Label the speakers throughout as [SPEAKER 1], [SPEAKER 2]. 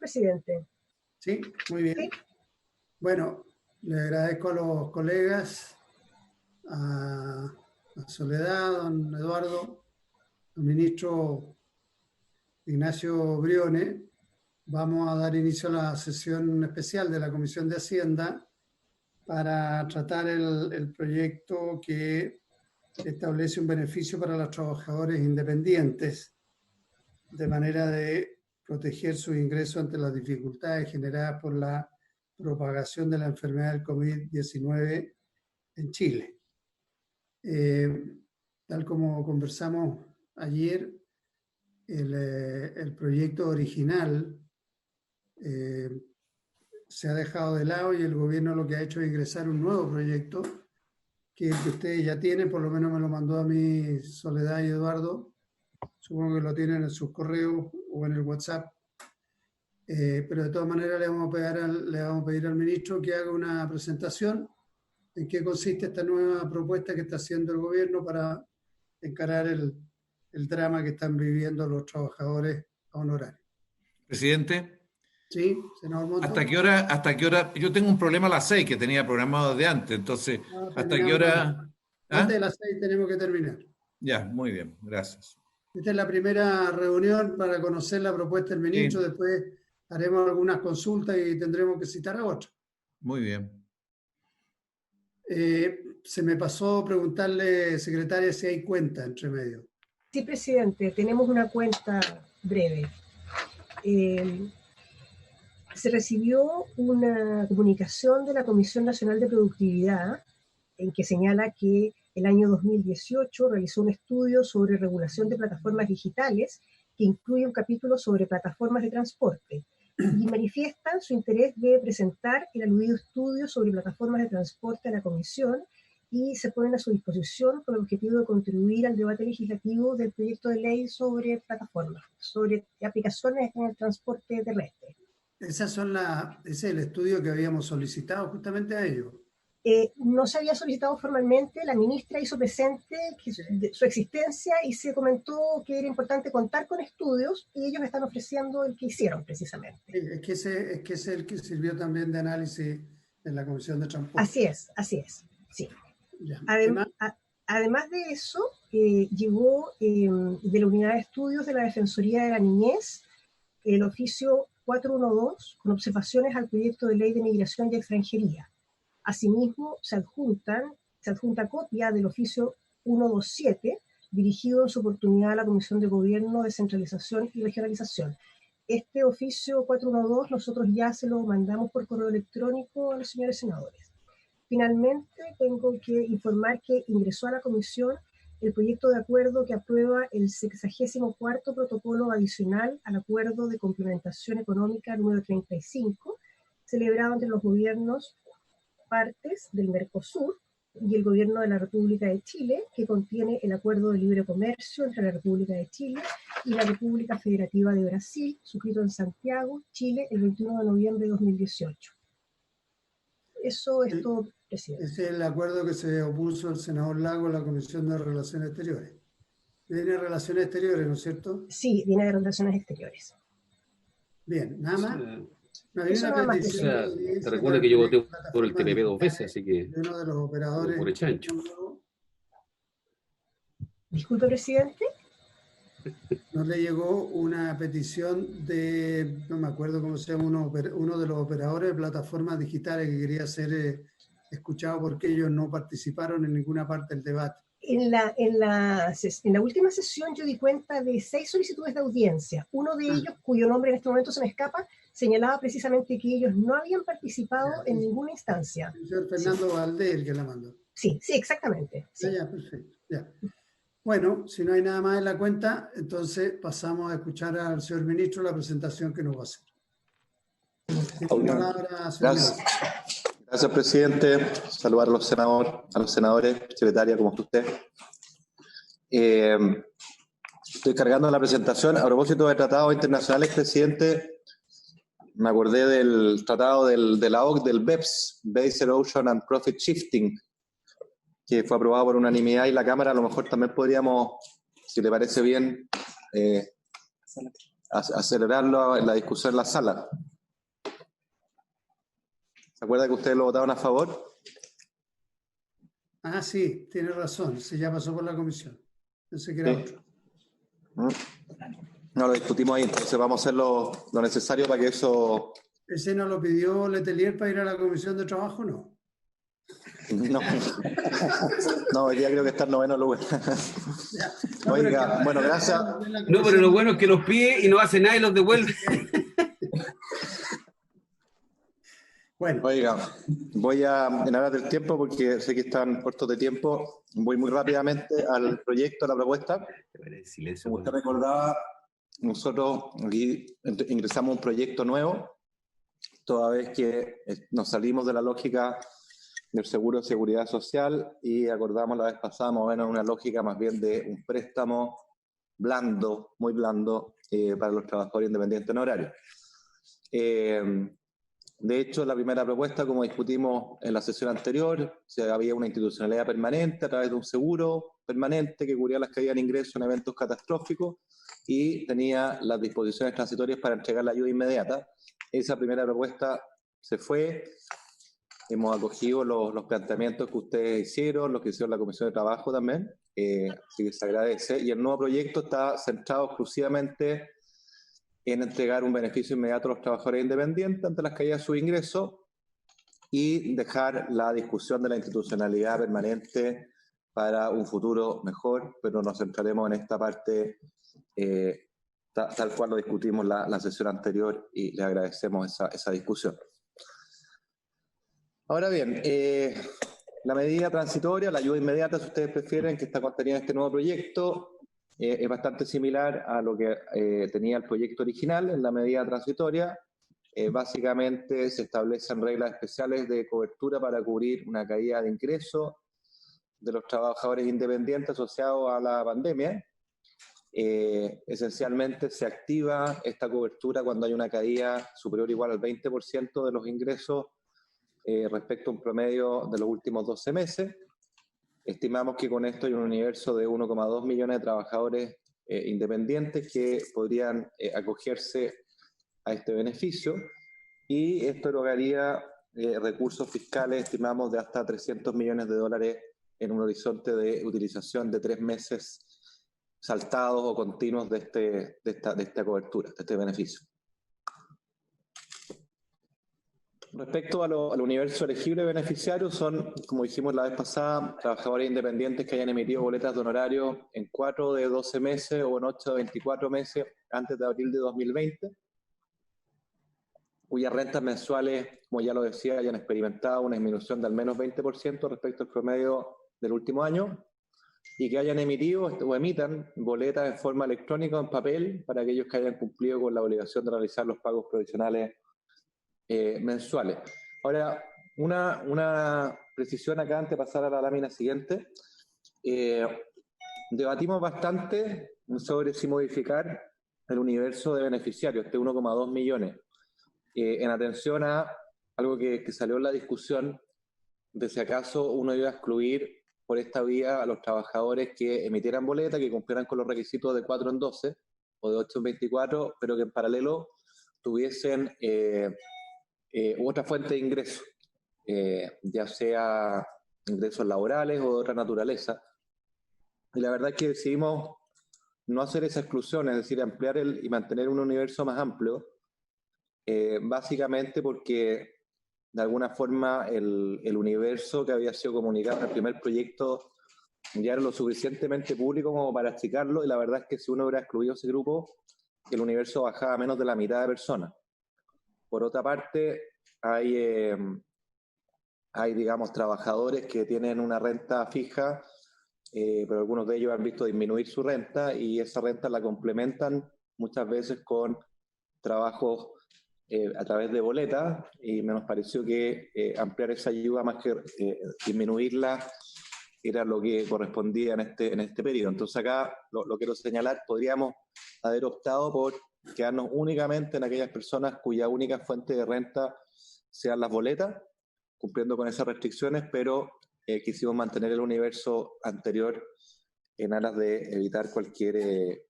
[SPEAKER 1] presidente.
[SPEAKER 2] Sí, muy bien.
[SPEAKER 1] Sí.
[SPEAKER 2] Bueno, le agradezco a los colegas, a Soledad, don Eduardo, al ministro Ignacio Brione. Vamos a dar inicio a la sesión especial de la Comisión de Hacienda para tratar el proyecto que establece un beneficio para los trabajadores independientes, de manera de proteger sus ingresos ante las dificultades generadas por la propagación de la enfermedad del COVID-19 en Chile. Tal como conversamos ayer, el proyecto original se ha dejado de lado y el gobierno lo que ha hecho es ingresar un nuevo proyecto, que el que ustedes ya tienen, por lo menos me lo mandó a mí Soledad y Eduardo, supongo que lo tienen en sus correos o en el WhatsApp, pero de todas maneras le vamos a pedir al ministro que haga una presentación en qué consiste esta nueva propuesta que está haciendo el gobierno para encarar el drama que están viviendo los trabajadores honorarios.
[SPEAKER 3] Presidente.
[SPEAKER 2] Sí, senador Montt.
[SPEAKER 3] ¿Hasta qué hora? Yo tengo un problema a las 6 que tenía programado de antes, entonces, ¿hasta qué hora?
[SPEAKER 2] Antes de las 6 tenemos que terminar.
[SPEAKER 3] Ya, muy bien, gracias.
[SPEAKER 2] Esta es la primera reunión para conocer la propuesta del ministro,
[SPEAKER 3] Sí.
[SPEAKER 2] Después haremos algunas consultas y tendremos que citar a otros.
[SPEAKER 3] Muy bien.
[SPEAKER 2] Se me pasó preguntarle, secretaria, si hay cuenta entre medio.
[SPEAKER 1] Sí, presidente, tenemos una cuenta breve. Se recibió una comunicación de la Comisión Nacional de Productividad en que señala que el año 2018 realizó un estudio sobre regulación de plataformas digitales que incluye un capítulo sobre plataformas de transporte y manifiestan su interés de presentar el aludido estudio sobre plataformas de transporte a la Comisión y se ponen a su disposición con el objetivo de contribuir al debate legislativo del proyecto de ley sobre plataformas, sobre aplicaciones en el transporte terrestre.
[SPEAKER 2] Ese es el estudio que habíamos solicitado justamente a ellos.
[SPEAKER 1] No se había solicitado formalmente, la ministra hizo presente su existencia y se comentó que era importante contar con estudios y ellos están ofreciendo el que hicieron precisamente.
[SPEAKER 2] Sí, es que ese es el que sirvió también de análisis en la Comisión de Transporte.
[SPEAKER 1] Así es, sí.
[SPEAKER 2] Ya,
[SPEAKER 1] además de eso, llegó de la Unidad de Estudios de la Defensoría de la Niñez el oficio 412 con observaciones al proyecto de ley de migración y extranjería. Asimismo, se adjunta copia del oficio 127, dirigido en su oportunidad a la Comisión de Gobierno, Descentralización y Regionalización. Este oficio 412 nosotros ya se lo mandamos por correo electrónico a los señores senadores. Finalmente, tengo que informar que ingresó a la Comisión el proyecto de acuerdo que aprueba el 64º protocolo adicional al Acuerdo de Complementación Económica número 35, celebrado entre los gobiernos partes del Mercosur y el Gobierno de la República de Chile, que contiene el Acuerdo de Libre Comercio entre la República de Chile y la República Federativa de Brasil, suscrito en Santiago, Chile, el 21 de noviembre de 2018. Eso es todo, presidente.
[SPEAKER 2] Ese es el acuerdo que se opuso el senador Lago a la Comisión de Relaciones Exteriores. Viene de Relaciones Exteriores, ¿no es cierto?
[SPEAKER 1] Sí, viene de Relaciones Exteriores.
[SPEAKER 2] Bien, nada más.
[SPEAKER 1] No había una petición.
[SPEAKER 4] O sea, te recuerdo que yo voté por el TPP 2 veces, así que
[SPEAKER 2] de uno de los operadores
[SPEAKER 4] por el chancho.
[SPEAKER 1] Disculpe, presidente.
[SPEAKER 2] ¿No le llegó una petición de, no me acuerdo cómo se llama, uno de los operadores de plataformas digitales que quería ser escuchado porque ellos no participaron en ninguna parte del debate?
[SPEAKER 1] En la última sesión yo di cuenta de 6 solicitudes de audiencia. Uno de ellos, cuyo nombre en este momento se me escapa, señalaba precisamente que ellos no habían participado en ninguna instancia.
[SPEAKER 2] El señor Fernando Valdés, el que la mandó.
[SPEAKER 1] Sí, exactamente. Sí.
[SPEAKER 2] Ya, perfecto. Ya. Bueno, si no hay nada más en la cuenta, entonces pasamos a escuchar al señor ministro la presentación que nos va a hacer.
[SPEAKER 5] Gracias, presidente. Saludar a los senadores, secretaria, ¿cómo está usted? Estoy cargando la presentación. A propósito de tratados internacionales, presidente, me acordé del tratado de la OCDE, del BEPS, Base Erosion and Profit Shifting, que fue aprobado por unanimidad y la Cámara a lo mejor también podríamos, si le parece bien, acelerarlo en la discusión en la sala. ¿Se acuerda que ustedes lo votaron a favor?
[SPEAKER 2] Ah, sí, tiene razón. Se ya pasó por la comisión. Pensé que era
[SPEAKER 5] Sí.
[SPEAKER 2] otro.
[SPEAKER 5] No, lo discutimos ahí, entonces vamos a hacer lo necesario para que eso...
[SPEAKER 2] ¿Ese no lo pidió Letelier para ir a la comisión de trabajo? No.
[SPEAKER 5] No, no, hoy día creo que está en noveno lugar.
[SPEAKER 2] Ya. No, pero
[SPEAKER 5] Oiga,
[SPEAKER 2] es que-
[SPEAKER 5] bueno, gracias.
[SPEAKER 4] No, pero lo bueno es que los pide y no hace nada y los devuelve.
[SPEAKER 2] Bueno,
[SPEAKER 5] Oiga, voy a, en aras del tiempo, porque sé que están cortos de tiempo, voy muy rápidamente al proyecto, a la propuesta.
[SPEAKER 4] Silencio.
[SPEAKER 5] Como usted recordaba, nosotros aquí ingresamos un proyecto nuevo, toda vez que nos salimos de la lógica del seguro de seguridad social y acordamos la vez pasada más o menos una lógica más bien de un préstamo blando, muy blando, para los trabajadores independientes en horario. De hecho, la primera propuesta, como discutimos en la sesión anterior, había una institucionalidad permanente a través de un seguro permanente que cubría las caídas en ingresos en eventos catastróficos y tenía las disposiciones transitorias para entregar la ayuda inmediata. Esa primera propuesta se fue. Hemos acogido los planteamientos que ustedes hicieron, los que hicieron la Comisión de Trabajo también, así que se agradece. Y el nuevo proyecto está centrado exclusivamente en entregar un beneficio inmediato a los trabajadores independientes ante las caídas de sus ingresos y dejar la discusión de la institucionalidad permanente para un futuro mejor, pero nos centraremos en esta parte tal cual lo discutimos la sesión anterior y le agradecemos esa discusión. Ahora bien, la medida transitoria, la ayuda inmediata, si ustedes prefieren, que está contenida en este nuevo proyecto, es bastante similar a lo que tenía el proyecto original en la medida transitoria. Básicamente se establecen reglas especiales de cobertura para cubrir una caída de ingresos de los trabajadores independientes asociados a la pandemia. Esencialmente se activa esta cobertura cuando hay una caída superior o igual al 20% de los ingresos respecto a un promedio de los últimos 12 meses. Estimamos que con esto hay un universo de 1,2 millones de trabajadores independientes que podrían acogerse a este beneficio y esto lograría recursos fiscales, estimamos, de hasta 300 millones de dólares en un horizonte de utilización de 3 meses saltados o continuos de esta cobertura, de este beneficio. Respecto al universo elegible de beneficiarios, son, como dijimos la vez pasada, trabajadores independientes que hayan emitido boletas de honorario en 4 de 12 meses o en 8 de 24 meses antes de abril de 2020, cuyas rentas mensuales, como ya lo decía, hayan experimentado una disminución de al menos 20% respecto al promedio del último año, y que hayan emitido o emitan boletas en forma electrónica o en papel para aquellos que hayan cumplido con la obligación de realizar los pagos provisionales mensuales. Ahora, una precisión acá antes de pasar a la lámina siguiente. Debatimos bastante sobre si modificar el universo de beneficiarios, este 1,2 millones, en atención a algo que salió en la discusión de si acaso uno iba a excluir por esta vía a los trabajadores que emitieran boleta, que cumplieran con los requisitos de 4 en 12 o de 8 en 24, pero que en paralelo tuviesen otra fuente de ingreso, ya sea ingresos laborales o de otra naturaleza. Y la verdad es que decidimos no hacer esa exclusión, es decir, ampliar y mantener un universo más amplio, básicamente porque de alguna forma el universo que había sido comunicado en el primer proyecto ya era lo suficientemente público como para achicarlo, y la verdad es que si uno hubiera excluido ese grupo, el universo bajaba a menos de la mitad de personas. Por otra parte, hay, digamos, trabajadores que tienen una renta fija, pero algunos de ellos han visto disminuir su renta y esa renta la complementan muchas veces con trabajos a través de boletas, y me nos pareció que ampliar esa ayuda más que disminuirla era lo que correspondía en este periodo. Entonces acá lo quiero señalar, podríamos haber optado por quedarnos únicamente en aquellas personas cuya única fuente de renta sean las boletas, cumpliendo con esas restricciones, pero quisimos mantener el universo anterior en aras de evitar cualquier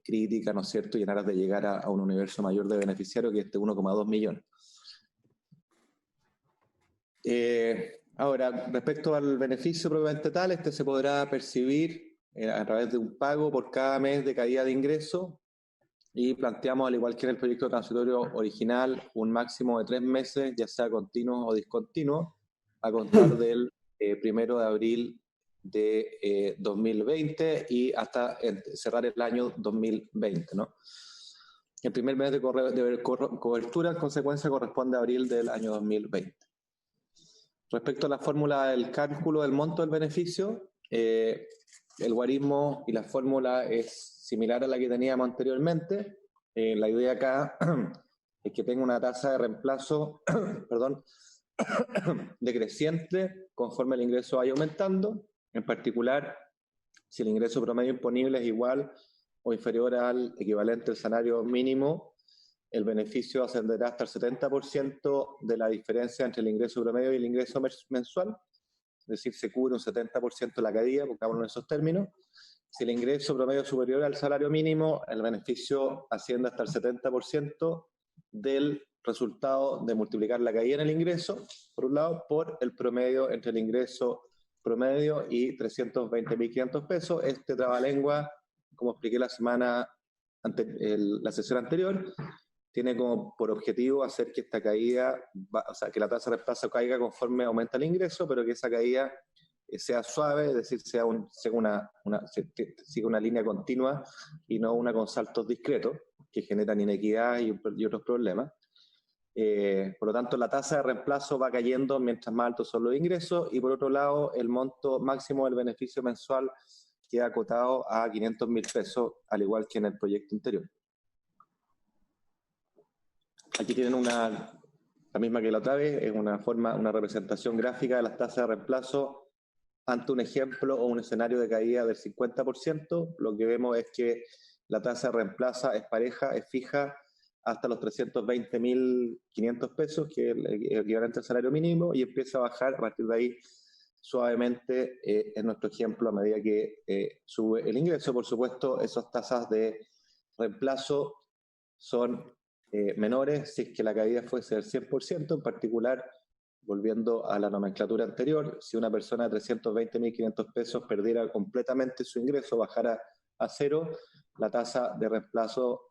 [SPEAKER 5] crítica, ¿no es cierto?, y en aras de llegar a un universo mayor de beneficiarios que este 1,2 millones. Ahora, respecto al beneficio propiamente tal, este se podrá percibir a través de un pago por cada mes de caída de ingreso y planteamos, al igual que en el proyecto transitorio original, un máximo de 3 meses, ya sea continuo o discontinuo, a contar del 1 de abril de 2020 y hasta cerrar el año 2020, ¿no? El primer mes de cobertura, en consecuencia, corresponde a abril del año 2020. Respecto a la fórmula del cálculo del monto del beneficio, el guarismo y la fórmula es similar a la que teníamos anteriormente. La idea acá es que tenga una tasa de reemplazo perdón, decreciente conforme el ingreso vaya aumentando. En particular, si el ingreso promedio imponible es igual o inferior al equivalente al salario mínimo, el beneficio ascenderá hasta el 70% de la diferencia entre el ingreso promedio y el ingreso mensual, es decir, se cubre un 70% de la caída, pongámoslo en esos términos. Si el ingreso promedio es superior al salario mínimo, el beneficio asciende hasta el 70% del resultado de multiplicar la caída en el ingreso, por un lado, por el promedio entre el ingreso promedio y 320.500 pesos. Este trabalengua, como expliqué la sesión anterior, tiene como por objetivo hacer que esta caída, o sea, que la tasa de reemplazo caiga conforme aumenta el ingreso, pero que esa caída sea suave, es decir, siga una línea continua y no una con saltos discretos que generan inequidad y otros problemas. Por lo tanto, la tasa de reemplazo va cayendo mientras más altos son los ingresos y, por otro lado, el monto máximo del beneficio mensual queda acotado a 500.000 pesos, al igual que en el proyecto anterior. Aquí tienen la misma que la otra vez, es una representación gráfica de las tasas de reemplazo ante un ejemplo o un escenario de caída del 50%. Lo que vemos es que la tasa de reemplazo es pareja, es fija, hasta los 320.500 pesos, que es el equivalente al salario mínimo, y empieza a bajar a partir de ahí suavemente en nuestro ejemplo a medida que sube el ingreso. Por supuesto, esas tasas de reemplazo son menores si es que la caída fuese del 100%, en particular, volviendo a la nomenclatura anterior, si una persona de 320.500 pesos perdiera completamente su ingreso, bajara a cero, la tasa de reemplazo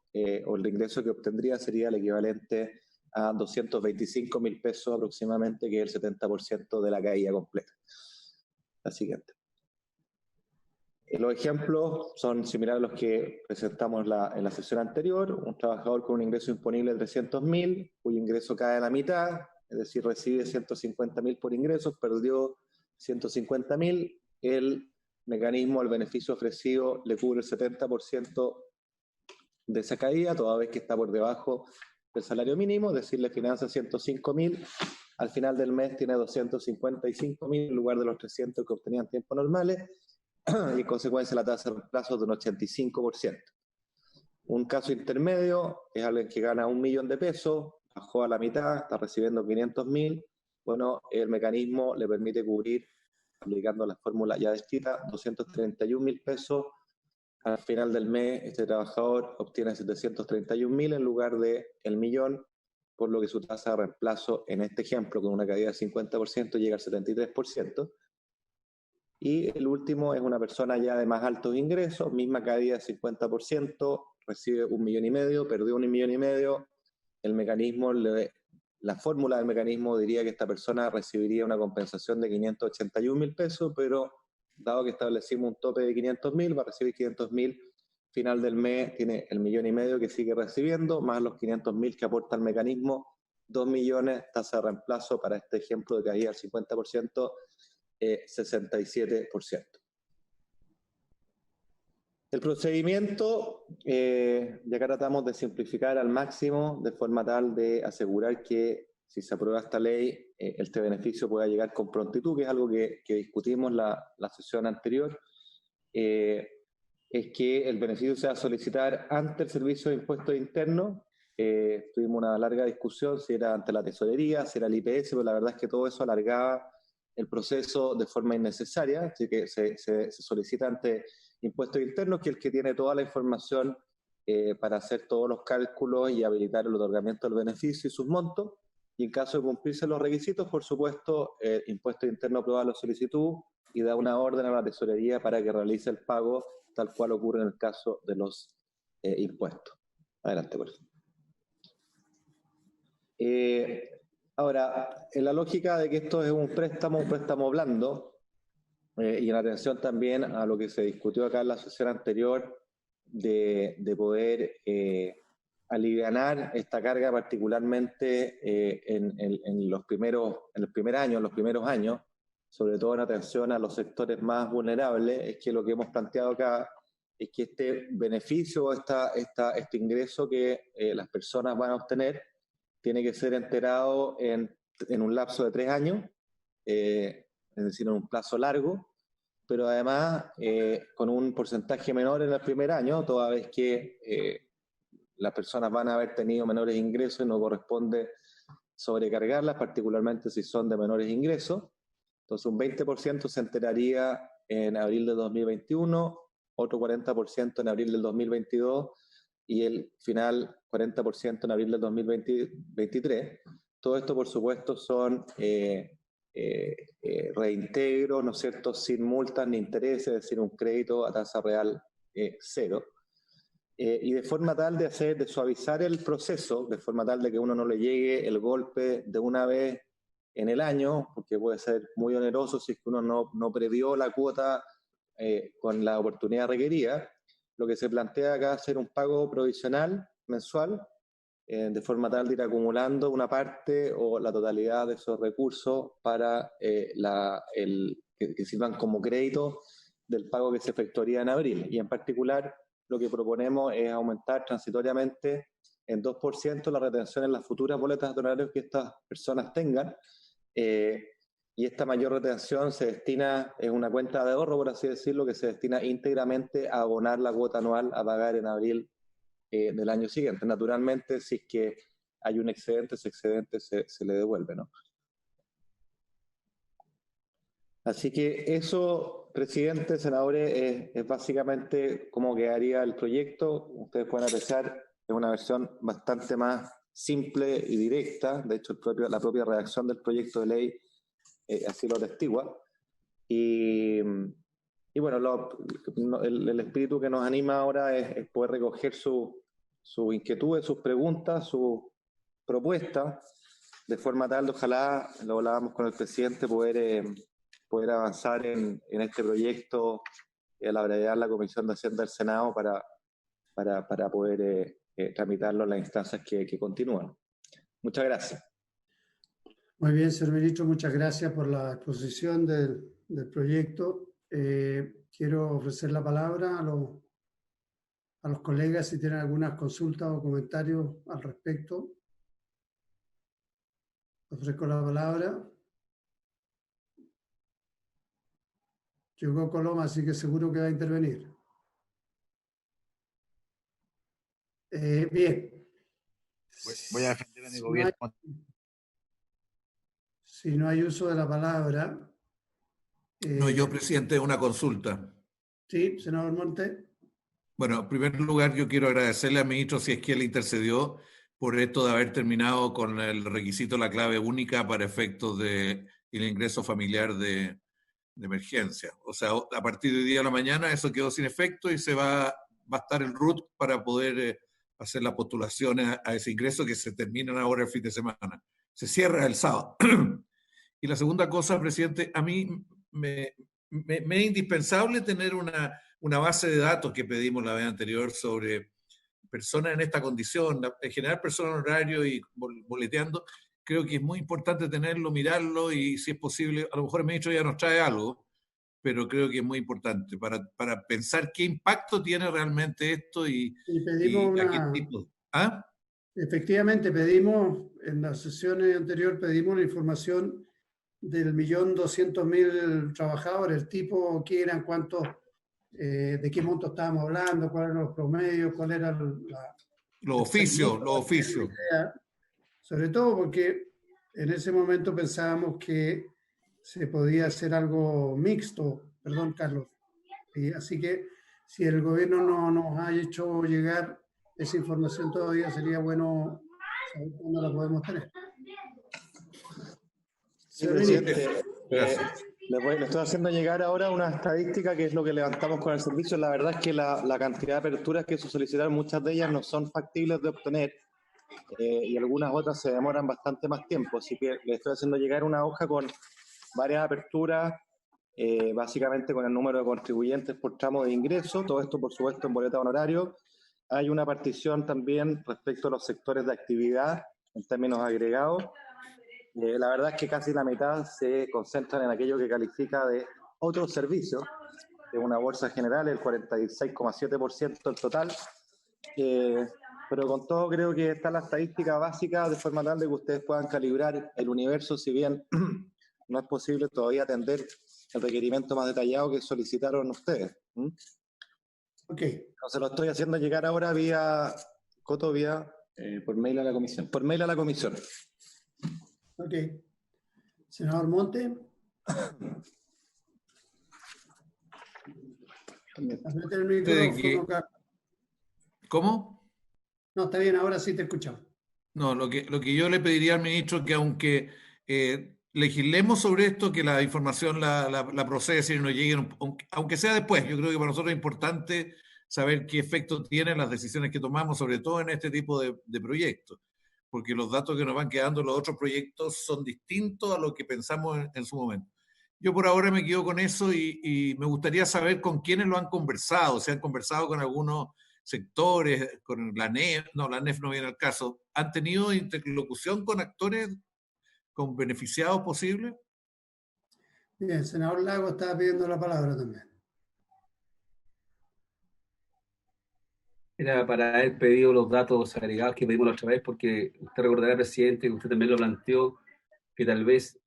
[SPEAKER 5] o el ingreso que obtendría sería el equivalente a 225.000 pesos aproximadamente, que es el 70% de la caída completa. La siguiente. Los ejemplos son similares a los que presentamos en la sesión anterior. Un trabajador con un ingreso imponible de 300.000, cuyo ingreso cae a la mitad, es decir, recibe 150.000 por ingresos, perdió 150.000, el mecanismo, el beneficio ofrecido, le cubre el 70% de esa caída, toda vez que está por debajo del salario mínimo, es decir, le financia 105.000, al final del mes tiene 255.000 en lugar de los 300 que obtenía en tiempos normales, y en consecuencia la tasa de reemplazo es de un 85%. Un caso intermedio es alguien que gana 1 millón de pesos, bajó a la mitad, está recibiendo 500.000, bueno, el mecanismo le permite cubrir, aplicando la fórmula ya descrita, 231.000 pesos. Al final del mes, este trabajador obtiene 731.000 en lugar de el millón, por lo que su tasa de reemplazo, en este ejemplo, con una caída del 50%, llega al 73%. Y el último es una persona ya de más altos ingresos, misma caída del 50%, recibe 1,5 millones, perdió 1,5 millones, el mecanismo, la fórmula del mecanismo diría que esta persona recibiría una compensación de 581.000 pesos, pero dado que establecimos un tope de 500.000, va a recibir 500.000, final del mes tiene el 1,5 millones que sigue recibiendo, más los 500.000 que aporta el mecanismo, 2 millones, tasa de reemplazo para este ejemplo de caída del 50%, 67%. El procedimiento, ya acá tratamos de simplificar al máximo de forma tal de asegurar que si se aprueba esta ley, este beneficio pueda llegar con prontitud, que es algo que discutimos la sesión anterior, es que el beneficio se va a solicitar ante el Servicio de Impuestos Internos. Tuvimos una larga discusión si era ante la Tesorería, si era el IPS, pero la verdad es que todo eso alargaba el proceso de forma innecesaria, así que se solicita ante Impuestos Internos, que es el que tiene toda la información para hacer todos los cálculos y habilitar el otorgamiento del beneficio y sus montos. Y en caso de cumplirse los requisitos, por supuesto, Impuestos Internos aprueba la solicitud y da una orden a la tesorería para que realice el pago, tal cual ocurre en el caso de los impuestos. Adelante, por favor. Ahora, en la lógica de que esto es un préstamo blando, y en atención también a lo que se discutió acá en la sesión anterior, de poder alivianar esta carga particularmente en los primeros años, sobre todo en atención a los sectores más vulnerables, es que lo que hemos planteado acá es que este beneficio, este ingreso que las personas van a obtener, tiene que ser enterado en un lapso de 3 años, es decir, en un plazo largo, pero además con un porcentaje menor en el primer año, toda vez que las personas van a haber tenido menores ingresos y no corresponde sobrecargarlas, particularmente si son de menores ingresos. Entonces un 20% se enteraría en abril de 2021, otro 40% en abril del 2022 y el final 40% en abril del 2023. Todo esto, por supuesto, son reintegros, ¿no es cierto?, sin multas ni intereses, es decir, un crédito a tasa real cero. Y de forma tal de suavizar el proceso, de forma tal de que uno no le llegue el golpe de una vez en el año, porque puede ser muy oneroso si es que uno no previó la cuota con la oportunidad requerida. Lo que se plantea acá es hacer un pago provisional mensual, de forma tal de ir acumulando una parte o la totalidad de esos recursos para que sirvan como crédito del pago que se efectuaría en abril. Y en particular, lo que proponemos es aumentar transitoriamente en 2% la retención en las futuras boletas de honorarios que estas personas tengan. Y esta mayor retención se destina, es una cuenta de ahorro, por así decirlo, que se destina íntegramente a abonar la cuota anual a pagar en abril del año siguiente. Naturalmente, si es que hay un excedente, ese excedente se le devuelve, ¿no? Así que eso, presidente, senadores, es básicamente cómo quedaría el proyecto. Ustedes pueden apreciar, es una versión bastante más simple y directa. De hecho, la propia redacción del proyecto de ley así lo atestigua. Y bueno, el espíritu que nos anima ahora es poder recoger sus inquietudes, sus preguntas, sus propuestas, de forma tal, ojalá, lo hablábamos con el presidente, poder avanzar en este proyecto a la brevedad en la Comisión de Hacienda del Senado para poder tramitarlo en las instancias que continúan. Muchas gracias.
[SPEAKER 2] Muy bien, señor ministro, muchas gracias por la exposición del proyecto. Quiero ofrecer la palabra a los colegas si tienen algunas consultas o comentarios al respecto. Ofrezco la palabra. Llegó Coloma, así que seguro que va a intervenir. Bien.
[SPEAKER 6] Voy a defender a mi gobierno.
[SPEAKER 2] Si no hay uso de la palabra.
[SPEAKER 3] No, yo, presidente, una consulta.
[SPEAKER 2] Sí, senador Monte. Bueno,
[SPEAKER 3] en primer lugar, yo quiero agradecerle al ministro si es que él intercedió por esto de haber terminado con el requisito de la clave única para efectos del ingreso familiar de emergencia. O sea, a partir de hoy día a la mañana eso quedó sin efecto y va a estar el RUT para poder hacer las postulaciones a ese ingreso que se terminan ahora el fin de semana. Se cierra el sábado. Y la segunda cosa, presidente, a mí me es indispensable tener una base de datos que pedimos la vez anterior sobre personas en esta condición, en general personas en horario y boleteando. Creo que es muy importante tenerlo, mirarlo y si es posible, a lo mejor el ministro ya nos trae algo, pero creo que es muy importante para pensar qué impacto tiene realmente esto y a qué tipo. ¿Ah?
[SPEAKER 2] Efectivamente, pedimos, en la sesión anterior pedimos la información del 1.200.000 trabajadores, el tipo, qué eran, cuántos, de qué monto estábamos hablando, cuáles eran los promedios, cuál era
[SPEAKER 3] los oficios.
[SPEAKER 2] Sobre todo porque en ese momento pensábamos que se podía hacer algo mixto, perdón, Carlos. Así que Si el gobierno no nos ha hecho llegar esa información todavía, sería bueno saber cuándo la podemos tener.
[SPEAKER 5] Sí, presidente. Le estoy haciendo llegar ahora una estadística que es lo que levantamos con el servicio. La verdad es que la cantidad de aperturas que se solicitaron, muchas de ellas no son factibles de obtener y algunas otras se demoran bastante más tiempo. Así que le estoy haciendo llegar una hoja con varias aperturas, básicamente con el número de contribuyentes por tramo de ingreso. Todo esto, por supuesto, en boleta de honorario. Hay una partición también respecto a los sectores de actividad en términos agregados. La verdad es que casi la mitad se concentran en aquello que califica de otros servicios, de una bolsa general, el 46,7% del total. Pero con todo creo que está la estadística básica de forma tal de que ustedes puedan calibrar el universo, si bien no es posible todavía atender el requerimiento más detallado que solicitaron ustedes.
[SPEAKER 2] Ok.
[SPEAKER 5] Se lo estoy haciendo llegar ahora vía Coto, por mail a la comisión. Por mail a la comisión.
[SPEAKER 2] Ok. Senador Monte. Apriete el micrófono, Carlos.
[SPEAKER 3] ¿Cómo?
[SPEAKER 2] No, está bien, ahora sí te escuchamos.
[SPEAKER 3] No, lo que yo le pediría al ministro es que aunque legislemos sobre esto, que la información la procese y nos llegue, aunque sea después. Yo creo que para nosotros es importante saber qué efecto tienen las decisiones que tomamos, sobre todo en este tipo de proyectos, porque los datos que nos van quedando en los otros proyectos son distintos a lo que pensamos en su momento. Yo por ahora me quedo con eso y me gustaría saber con quiénes lo han conversado, si han conversado con algunos sectores, con la NEF, no, la NEF no viene al caso. ¿Han tenido interlocución con actores, con beneficiados posibles?
[SPEAKER 2] Bien, senador Lago estaba pidiendo la palabra también.
[SPEAKER 4] Era para haber pedido los datos agregados que pedimos la otra vez, porque usted recordará, presidente, que usted también lo planteó, que tal vez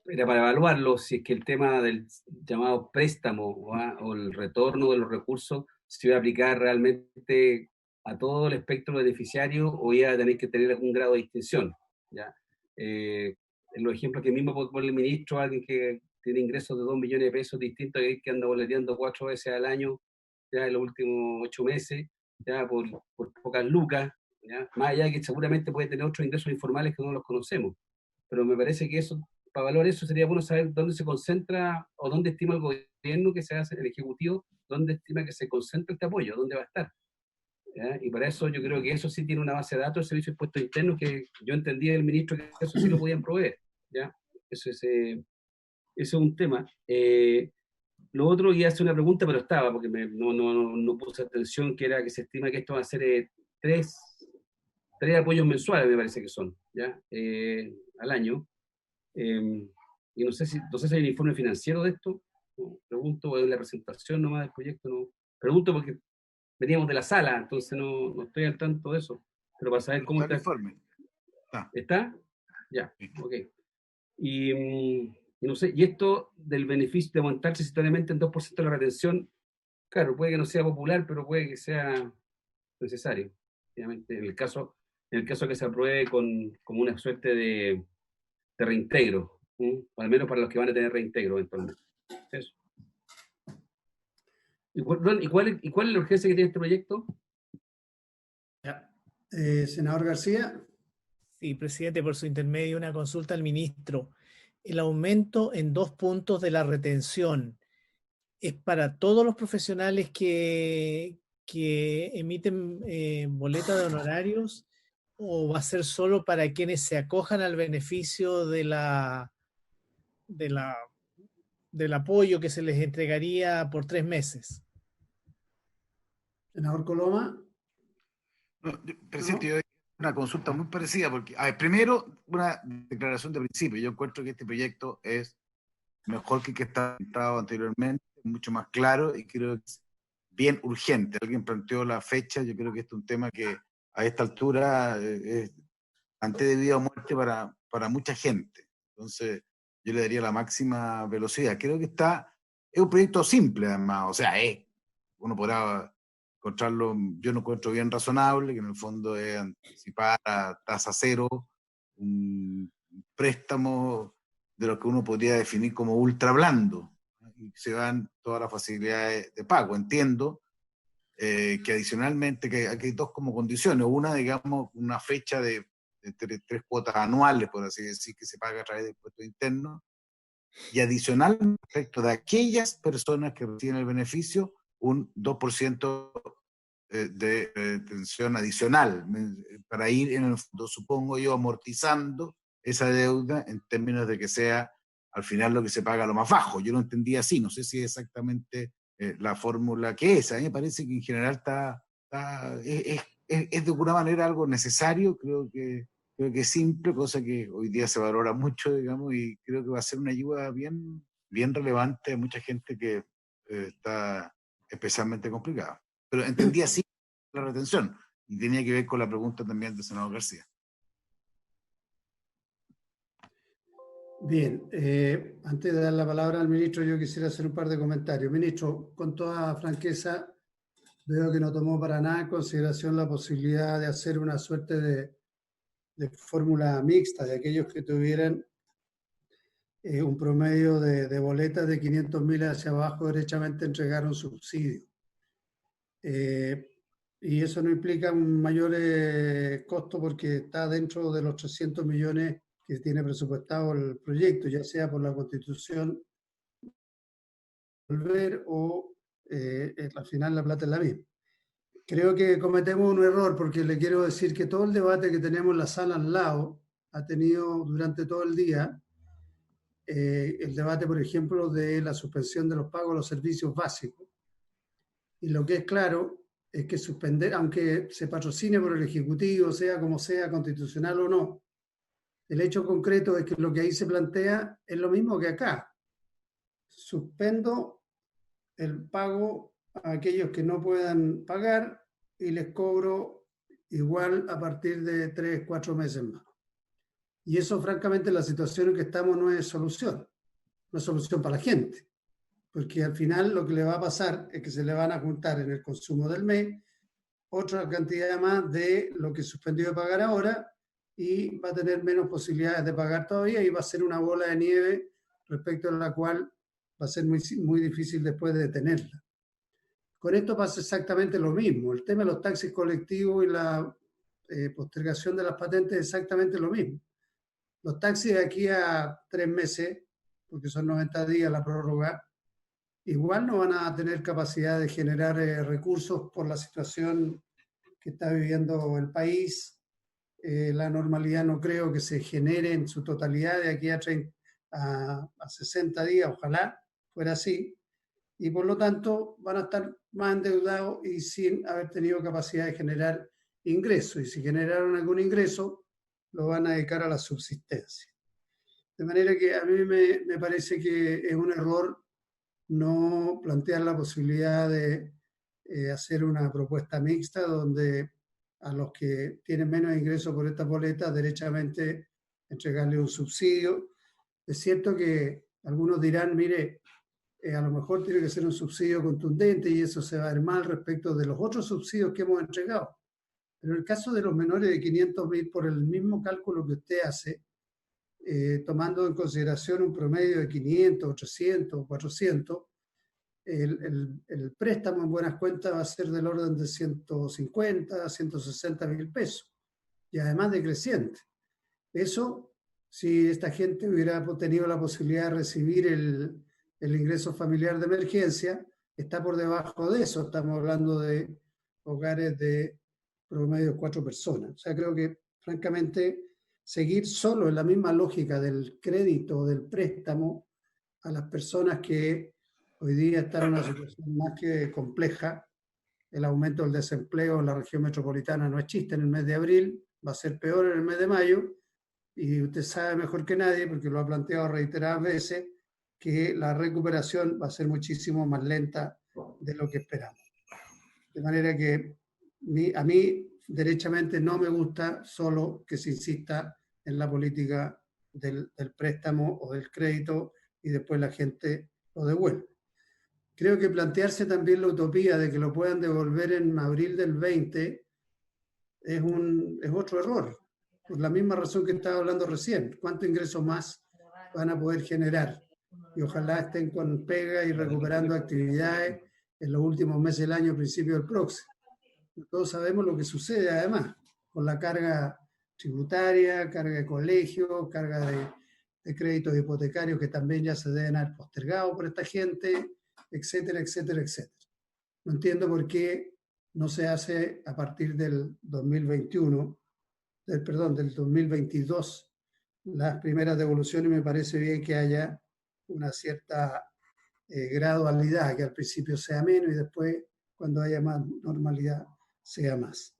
[SPEAKER 4] era para evaluarlo, si es que el tema del llamado préstamo o el retorno de los recursos se iba a aplicar realmente a todo el espectro de beneficiarios o iba a tener que tener algún grado de distinción. ¿Ya? En los ejemplos que mismo pone el ministro, alguien que tiene ingresos de 2 millones de pesos distintos y que anda boleteando 4 veces al año, ya en los últimos 8 meses, ya por pocas lucas, ¿ya? Más allá de que seguramente puede tener otros ingresos informales que no los conocemos. Pero me parece que eso, para valorar eso, sería bueno saber dónde se concentra o dónde estima el gobierno que se hace, el Ejecutivo, dónde estima que se concentra este apoyo, dónde va a estar. ¿Ya? Y para eso yo creo que eso sí tiene una base de datos del Servicio de Impuestos Internos que yo entendí del ministro que eso sí lo podían proveer. ¿Ya? Eso es un tema. Lo otro, iba a hacer una pregunta, pero estaba, porque no puse atención, que era que se estima que esto va a ser tres apoyos mensuales, me parece que son, ¿ya? Al año. Y no sé si hay un informe financiero de esto. No, pregunto, o en la presentación nomás del proyecto, no. Pregunto porque veníamos de la sala, entonces no estoy al tanto de eso. Pero para saber cómo
[SPEAKER 6] está el informe.
[SPEAKER 4] ¿Está? Ya, ok. Y no sé, y esto del beneficio de aumentar transitoriamente en 2% de la retención, claro, puede que no sea popular, pero puede que sea necesario. Obviamente, en el caso que se apruebe como una suerte de reintegro, o al menos para los que van a tener reintegro eventualmente. Eso. ¿Y cuál es la urgencia que tiene este proyecto?
[SPEAKER 2] Senador García.
[SPEAKER 7] Sí, presidente, por su intermedio, una consulta al ministro. El aumento en 2 puntos de la retención es para todos los profesionales que emiten boleta de honorarios, o va a ser solo para quienes se acojan al beneficio del apoyo que se les entregaría por 3 meses?
[SPEAKER 2] Senador Coloma.
[SPEAKER 6] No, presidente, yo una consulta muy parecida, porque, a ver, primero, una declaración de principio. Yo encuentro que este proyecto es mejor que el que estaba presentado anteriormente, mucho más claro y creo que es bien urgente. Alguien planteó la fecha, yo creo que este es un tema que a esta altura es ante de vida o muerte para mucha gente. Entonces, yo le daría la máxima velocidad. Creo que es un proyecto simple, además, o sea, uno podrá encontrarlo, yo lo encuentro bien razonable, que en el fondo es anticipar a tasa cero un préstamo de lo que uno podría definir como ultra blando. y se dan todas las facilidades de pago. Entiendo que adicionalmente que aquí hay dos como condiciones. Una, digamos, una fecha de tres cuotas anuales, por así decir, que se paga a través de impuestos internos. Y adicional, respecto de aquellas personas que reciben el beneficio, un 2% de tensión adicional, para ir, en el fondo, supongo yo, amortizando esa deuda en términos de que sea al final lo que se paga lo más bajo. Yo lo entendí así, no sé si es exactamente la fórmula que es. A mí me parece que en general es de alguna manera algo necesario, creo que es simple, cosa que hoy día se valora mucho, digamos, y creo que va a ser una ayuda bien, bien relevante a mucha gente que está especialmente complicada. Pero entendí así la retención, y tenía que ver con la pregunta también del senador García.
[SPEAKER 2] Bien, antes de dar la palabra al ministro, yo quisiera hacer un par de comentarios. Ministro, con toda franqueza, veo que no tomó para nada en consideración la posibilidad de hacer una suerte de fórmula mixta, de aquellos que tuvieran un promedio de boletas de 500.000 hacia abajo, derechamente entregar un subsidio. Y eso no implica un mayor costo porque está dentro de los 300 millones que tiene presupuestado el proyecto, ya sea por la Constitución volver o al final la plata es la misma. Creo que cometemos un error porque le quiero decir que todo el debate que tenemos en la sala al lado ha tenido durante todo el día el debate, por ejemplo, de la suspensión de los pagos a los servicios básicos. Y lo que es claro es que suspender, aunque se patrocine por el Ejecutivo, sea como sea, constitucional o no, el hecho concreto es que lo que ahí se plantea es lo mismo que acá. Suspendo el pago a aquellos que no puedan pagar y les cobro igual a partir de 3, 4 meses más. Y eso, francamente, la situación en que estamos no es solución para la gente, porque al final lo que le va a pasar es que se le van a juntar en el consumo del mes otra cantidad más de lo que suspendió de pagar ahora y va a tener menos posibilidades de pagar todavía y va a ser una bola de nieve respecto a la cual va a ser muy, muy difícil después de detenerla. Con esto pasa exactamente lo mismo. El tema de los taxis colectivos y la postergación de las patentes es exactamente lo mismo. Los taxis de aquí a 3 meses, porque son 90 días la prórroga, igual no van a tener capacidad de generar recursos por la situación que está viviendo el país. La normalidad no creo que se genere en su totalidad de aquí a 60 días, ojalá fuera así. Y por lo tanto van a estar más endeudados y sin haber tenido capacidad de generar ingresos. Y si generaron algún ingreso, lo van a dedicar a la subsistencia. De manera que a mí me parece que es un error no plantear la posibilidad de hacer una propuesta mixta donde a los que tienen menos ingresos por estas boletas, derechamente entregarle un subsidio. Es cierto que algunos dirán, mire, a lo mejor tiene que ser un subsidio contundente y eso se va a ver mal respecto de los otros subsidios que hemos entregado. Pero en el caso de los menores de 500.000, por el mismo cálculo que usted hace, tomando en consideración un promedio de 500, 800, 400, el préstamo en buenas cuentas va a ser del orden de 150, 160.000 pesos, y además decreciente. Eso, si esta gente hubiera tenido la posibilidad de recibir el ingreso familiar de emergencia, está por debajo de eso. Estamos hablando de hogares de promedio de 4 personas. O sea, creo que, francamente, seguir solo en la misma lógica del crédito o del préstamo a las personas que hoy día están en una situación más que compleja. El aumento del desempleo en la región metropolitana no es chiste en el mes de abril, va a ser peor en el mes de mayo, y usted sabe mejor que nadie, porque lo ha planteado reiteradas veces, que la recuperación va a ser muchísimo más lenta de lo que esperamos. De manera que a mí, derechamente, no me gusta solo que se insista en la política del préstamo o del crédito y después la gente lo devuelve. Creo que plantearse también la utopía de que lo puedan devolver en abril del 20 es otro error, por la misma razón que estaba hablando recién. ¿Cuánto ingreso más van a poder generar? y ojalá estén con pega y recuperando actividades en los últimos meses del año, principio del próximo. Todos sabemos lo que sucede además con la carga tributaria, carga de colegio, carga de créditos hipotecarios que también ya se deben haber postergado por esta gente, etcétera, etcétera, etcétera. No entiendo por qué no se hace a partir del 2021, del 2022, las primeras devoluciones. Me parece bien que haya una cierta gradualidad, que al principio sea menos y después, cuando haya más normalidad, sea más.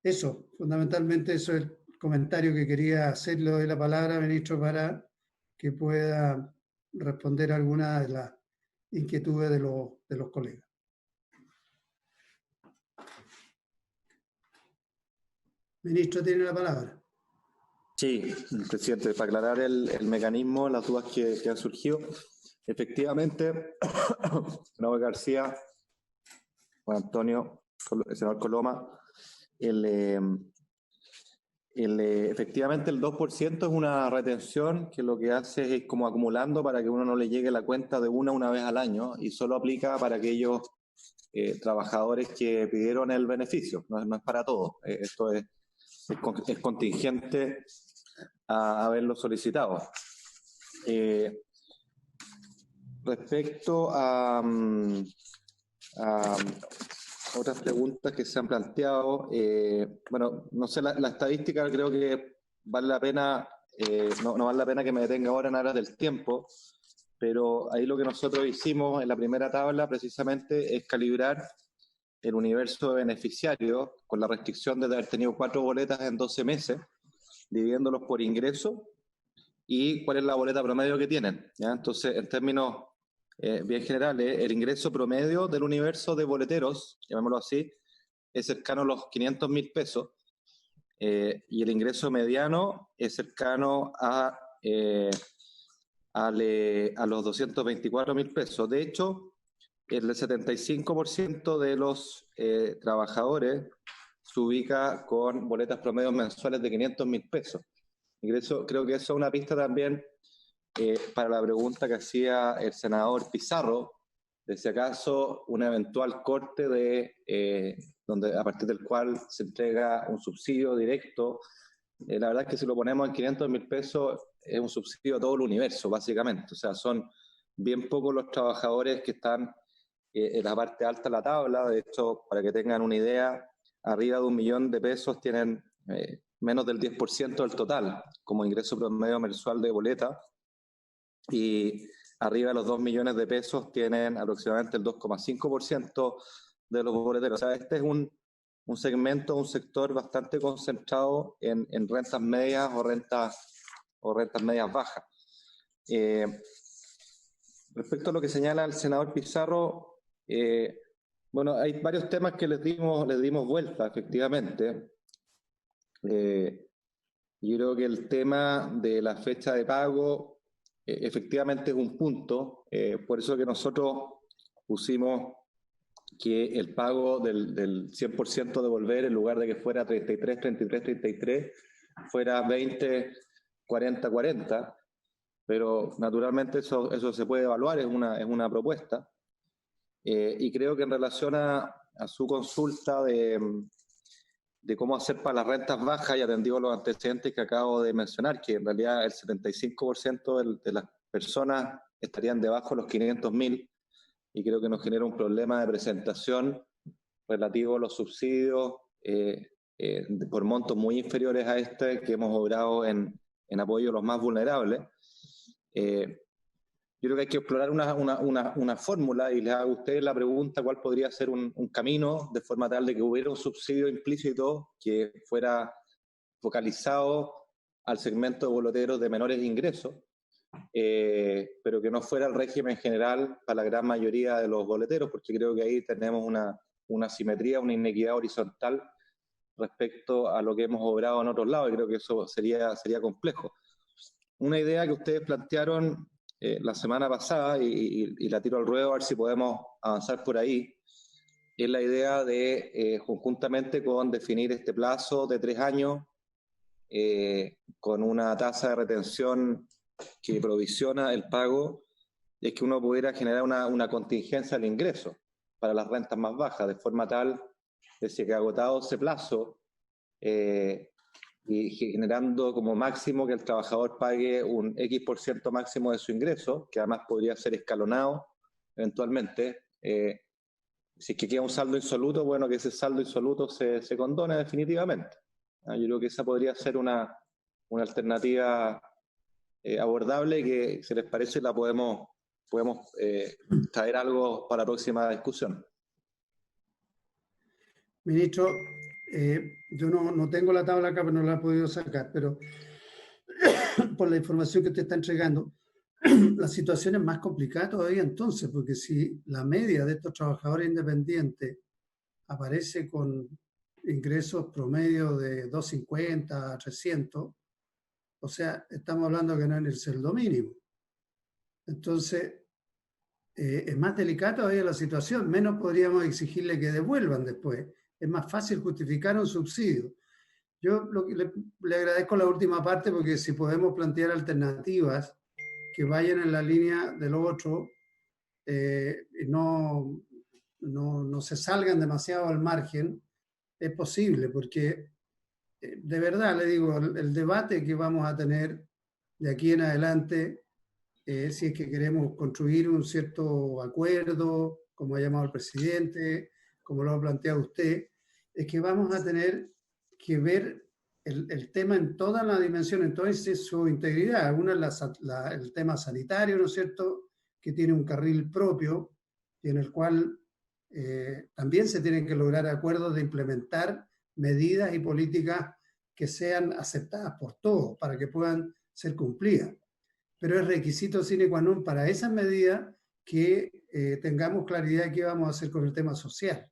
[SPEAKER 2] Eso, fundamentalmente eso es el comentario que quería hacer. Le doy la palabra, ministro, para que pueda responder alguna de las inquietudes de los colegas. Ministro, tiene la palabra.
[SPEAKER 5] Sí, presidente, para aclarar el mecanismo, las dudas que han surgido. Efectivamente, senador García, Juan Antonio, el senador Coloma, efectivamente el 2% es una retención que lo que hace es como acumulando para que uno no le llegue la cuenta de una vez al año, y solo aplica para aquellos trabajadores que pidieron el beneficio, no es para todos. Esto es contingente a haberlo solicitado. Respecto a otras preguntas que se han planteado, bueno, no sé, la estadística creo que vale la pena, no vale la pena que me detenga ahora en aras del tiempo, pero ahí lo que nosotros hicimos en la primera tabla precisamente es calibrar el universo de beneficiarios con la restricción de haber tenido 4 boletas en 12 meses, dividiéndolos por ingreso y cuál es la boleta promedio que tienen, ¿ya? Entonces, en términos bien generales, el ingreso promedio del universo de boleteros, llamémoslo así, es cercano a los 500.000 pesos, y el ingreso mediano es cercano a los 224.000 pesos. De hecho, el 75% de los trabajadores se ubica con boletas promedios mensuales de 500.000 pesos. Creo que eso es una pista también para la pregunta que hacía el senador Pizarro, de si acaso un eventual corte donde, a partir del cual se entrega un subsidio directo. La verdad es que si lo ponemos en 500.000 pesos es un subsidio a todo el universo, básicamente. O sea, son bien pocos los trabajadores que están en la parte alta de la tabla. De hecho, para que tengan una idea, arriba de 1 millón de pesos tienen menos del 10% del total como ingreso promedio mensual de boleta, y arriba de los 2 millones de pesos tienen aproximadamente el 2,5% de los boleteros. O sea, este es un segmento, un sector bastante concentrado en rentas medias o rentas medias bajas. Respecto a lo que señala el senador Pizarro, bueno, hay varios temas que les dimos vuelta, efectivamente. Yo creo que el tema de la fecha de pago efectivamente es un punto, por eso que nosotros pusimos que el pago del 100% de volver, en lugar de que fuera 33, 33, 33, fuera 20, 40, 40, pero naturalmente eso se puede evaluar, es una propuesta. Y creo que en relación a su consulta de cómo hacer para las rentas bajas, y atendido los antecedentes que acabo de mencionar, que en realidad el 75% de las personas estarían debajo de los 500.000, y creo que nos genera un problema de presentación relativo a los subsidios por montos muy inferiores a este que hemos obrado en apoyo a los más vulnerables. Yo creo que hay que explorar una fórmula, y les hago a ustedes la pregunta: ¿cuál podría ser un camino de forma tal de que hubiera un subsidio implícito que fuera focalizado al segmento de boleteros de menores ingresos, pero que no fuera el régimen general para la gran mayoría de los boleteros? Porque creo que ahí tenemos una asimetría, una inequidad horizontal respecto a lo que hemos obrado en otros lados, y creo que eso sería complejo. Una idea que ustedes plantearon la semana pasada, y la tiro al ruedo a ver si podemos avanzar por ahí, es la idea de, conjuntamente con definir este plazo de 3 años, con una tasa de retención que provisiona el pago es que uno pudiera generar una contingencia al ingreso para las rentas más bajas, de forma tal que agotado ese plazo y generando como máximo que el trabajador pague un X% máximo de su ingreso, que además podría ser escalonado eventualmente. Si es que queda un saldo insoluto, bueno, que ese saldo insoluto se condone definitivamente. Yo creo que esa podría ser una alternativa abordable que, si les parece, la podemos traer algo para la próxima discusión.
[SPEAKER 2] Ministro, yo no tengo la tabla acá, pero no la he podido sacar, pero por la información que usted está entregando, la situación es más complicada todavía entonces, porque si la media de estos trabajadores independientes aparece con ingresos promedio de 250 a 300, o sea, estamos hablando que no es el sueldo mínimo. Entonces, es más delicada todavía la situación, menos podríamos exigirle que devuelvan después. Es más fácil justificar un subsidio. Yo le agradezco la última parte porque si podemos plantear alternativas que vayan en la línea del otro, no se salgan demasiado al margen, es posible, porque de verdad le digo, el debate que vamos a tener de aquí en adelante, si es que queremos construir un cierto acuerdo, como ha llamado el presidente, como lo ha planteado usted, es que vamos a tener que ver el tema en toda la dimensión, en toda su integridad. Una es el tema sanitario, ¿no es cierto?, que tiene un carril propio y en el cual también se tienen que lograr acuerdos de implementar medidas y políticas que sean aceptadas por todos para que puedan ser cumplidas. Pero es requisito sine qua non para esas medidas que tengamos claridad de qué vamos a hacer con el tema social.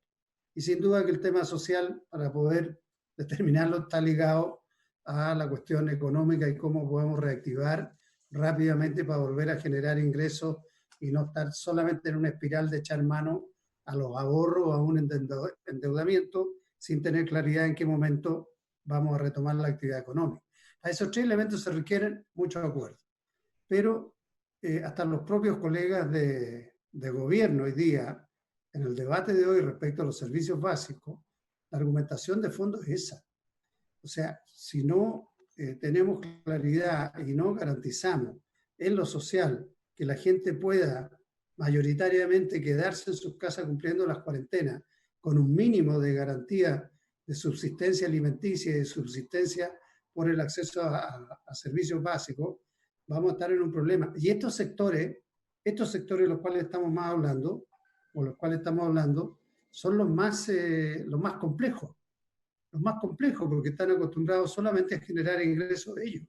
[SPEAKER 2] Y sin duda que el tema social, para poder determinarlo, está ligado a la cuestión económica y cómo podemos reactivar rápidamente para volver a generar ingresos y no estar solamente en una espiral de echar mano a los ahorros o a un endeudamiento sin tener claridad en qué momento vamos a retomar la actividad económica. A esos tres elementos se requieren muchos acuerdos. Pero hasta los propios colegas de gobierno hoy día, en el debate de hoy respecto a los servicios básicos, la argumentación de fondo es esa. O sea, si no tenemos claridad y no garantizamos en lo social que la gente pueda mayoritariamente quedarse en sus casas cumpliendo las cuarentenas con un mínimo de garantía de subsistencia alimenticia y de subsistencia por el acceso a servicios básicos, vamos a estar en un problema. Y estos sectores de los cuales estamos más hablando, o los cuales estamos hablando, son los más complejos. Los más complejos porque están acostumbrados solamente a generar ingresos de ellos.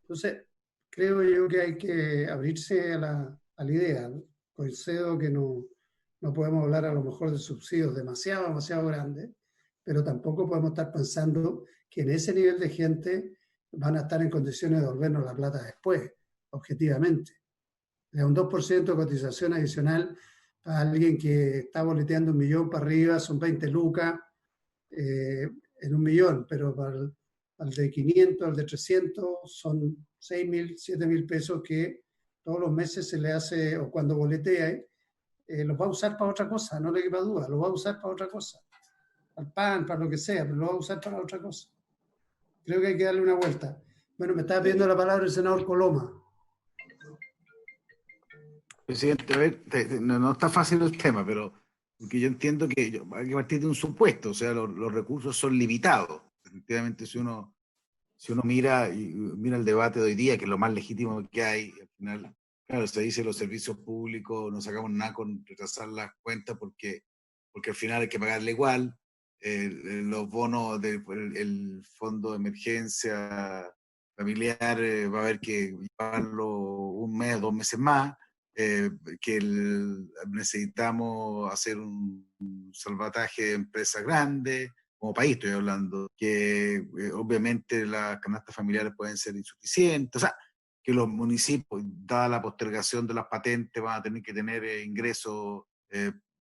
[SPEAKER 2] Entonces, creo yo que hay que abrirse a la idea, ¿no? Coincido que no podemos hablar a lo mejor de subsidios demasiado grandes, pero tampoco podemos estar pensando que en ese nivel de gente van a estar en condiciones de devolvernos la plata después, objetivamente. De un 2% de cotización adicional para alguien que está boleteando 1 millón para arriba, son 20 lucas en 1 millón, pero para el de 500, el de 300, son 6.000, 7.000 pesos que todos los meses se le hace, o cuando boletea, los va a usar para otra cosa, no le quepa duda, los va a usar para otra cosa, para el pan, para lo que sea, pero lo va a usar para otra cosa. Creo que hay que darle una vuelta. Bueno, me estaba pidiendo la palabra el senador Coloma.
[SPEAKER 6] Presidente, a ver, no está fácil el tema, pero porque yo entiendo que hay que partir de un supuesto, o sea, los recursos son limitados. Efectivamente, si uno mira el debate de hoy día, que es lo más legítimo que hay, al final, claro, se dice los servicios públicos, no sacamos nada con retrasar las cuentas porque al final hay que pagarle igual. Los bonos del fondo de emergencia familiar va a haber que llevarlo 1 mes, 2 meses más, que necesitamos hacer un salvataje de empresas grandes, como país estoy hablando, que obviamente las canastas familiares pueden ser insuficientes, o sea, que los municipios, dada la postergación de las patentes, van a tener que tener ingresos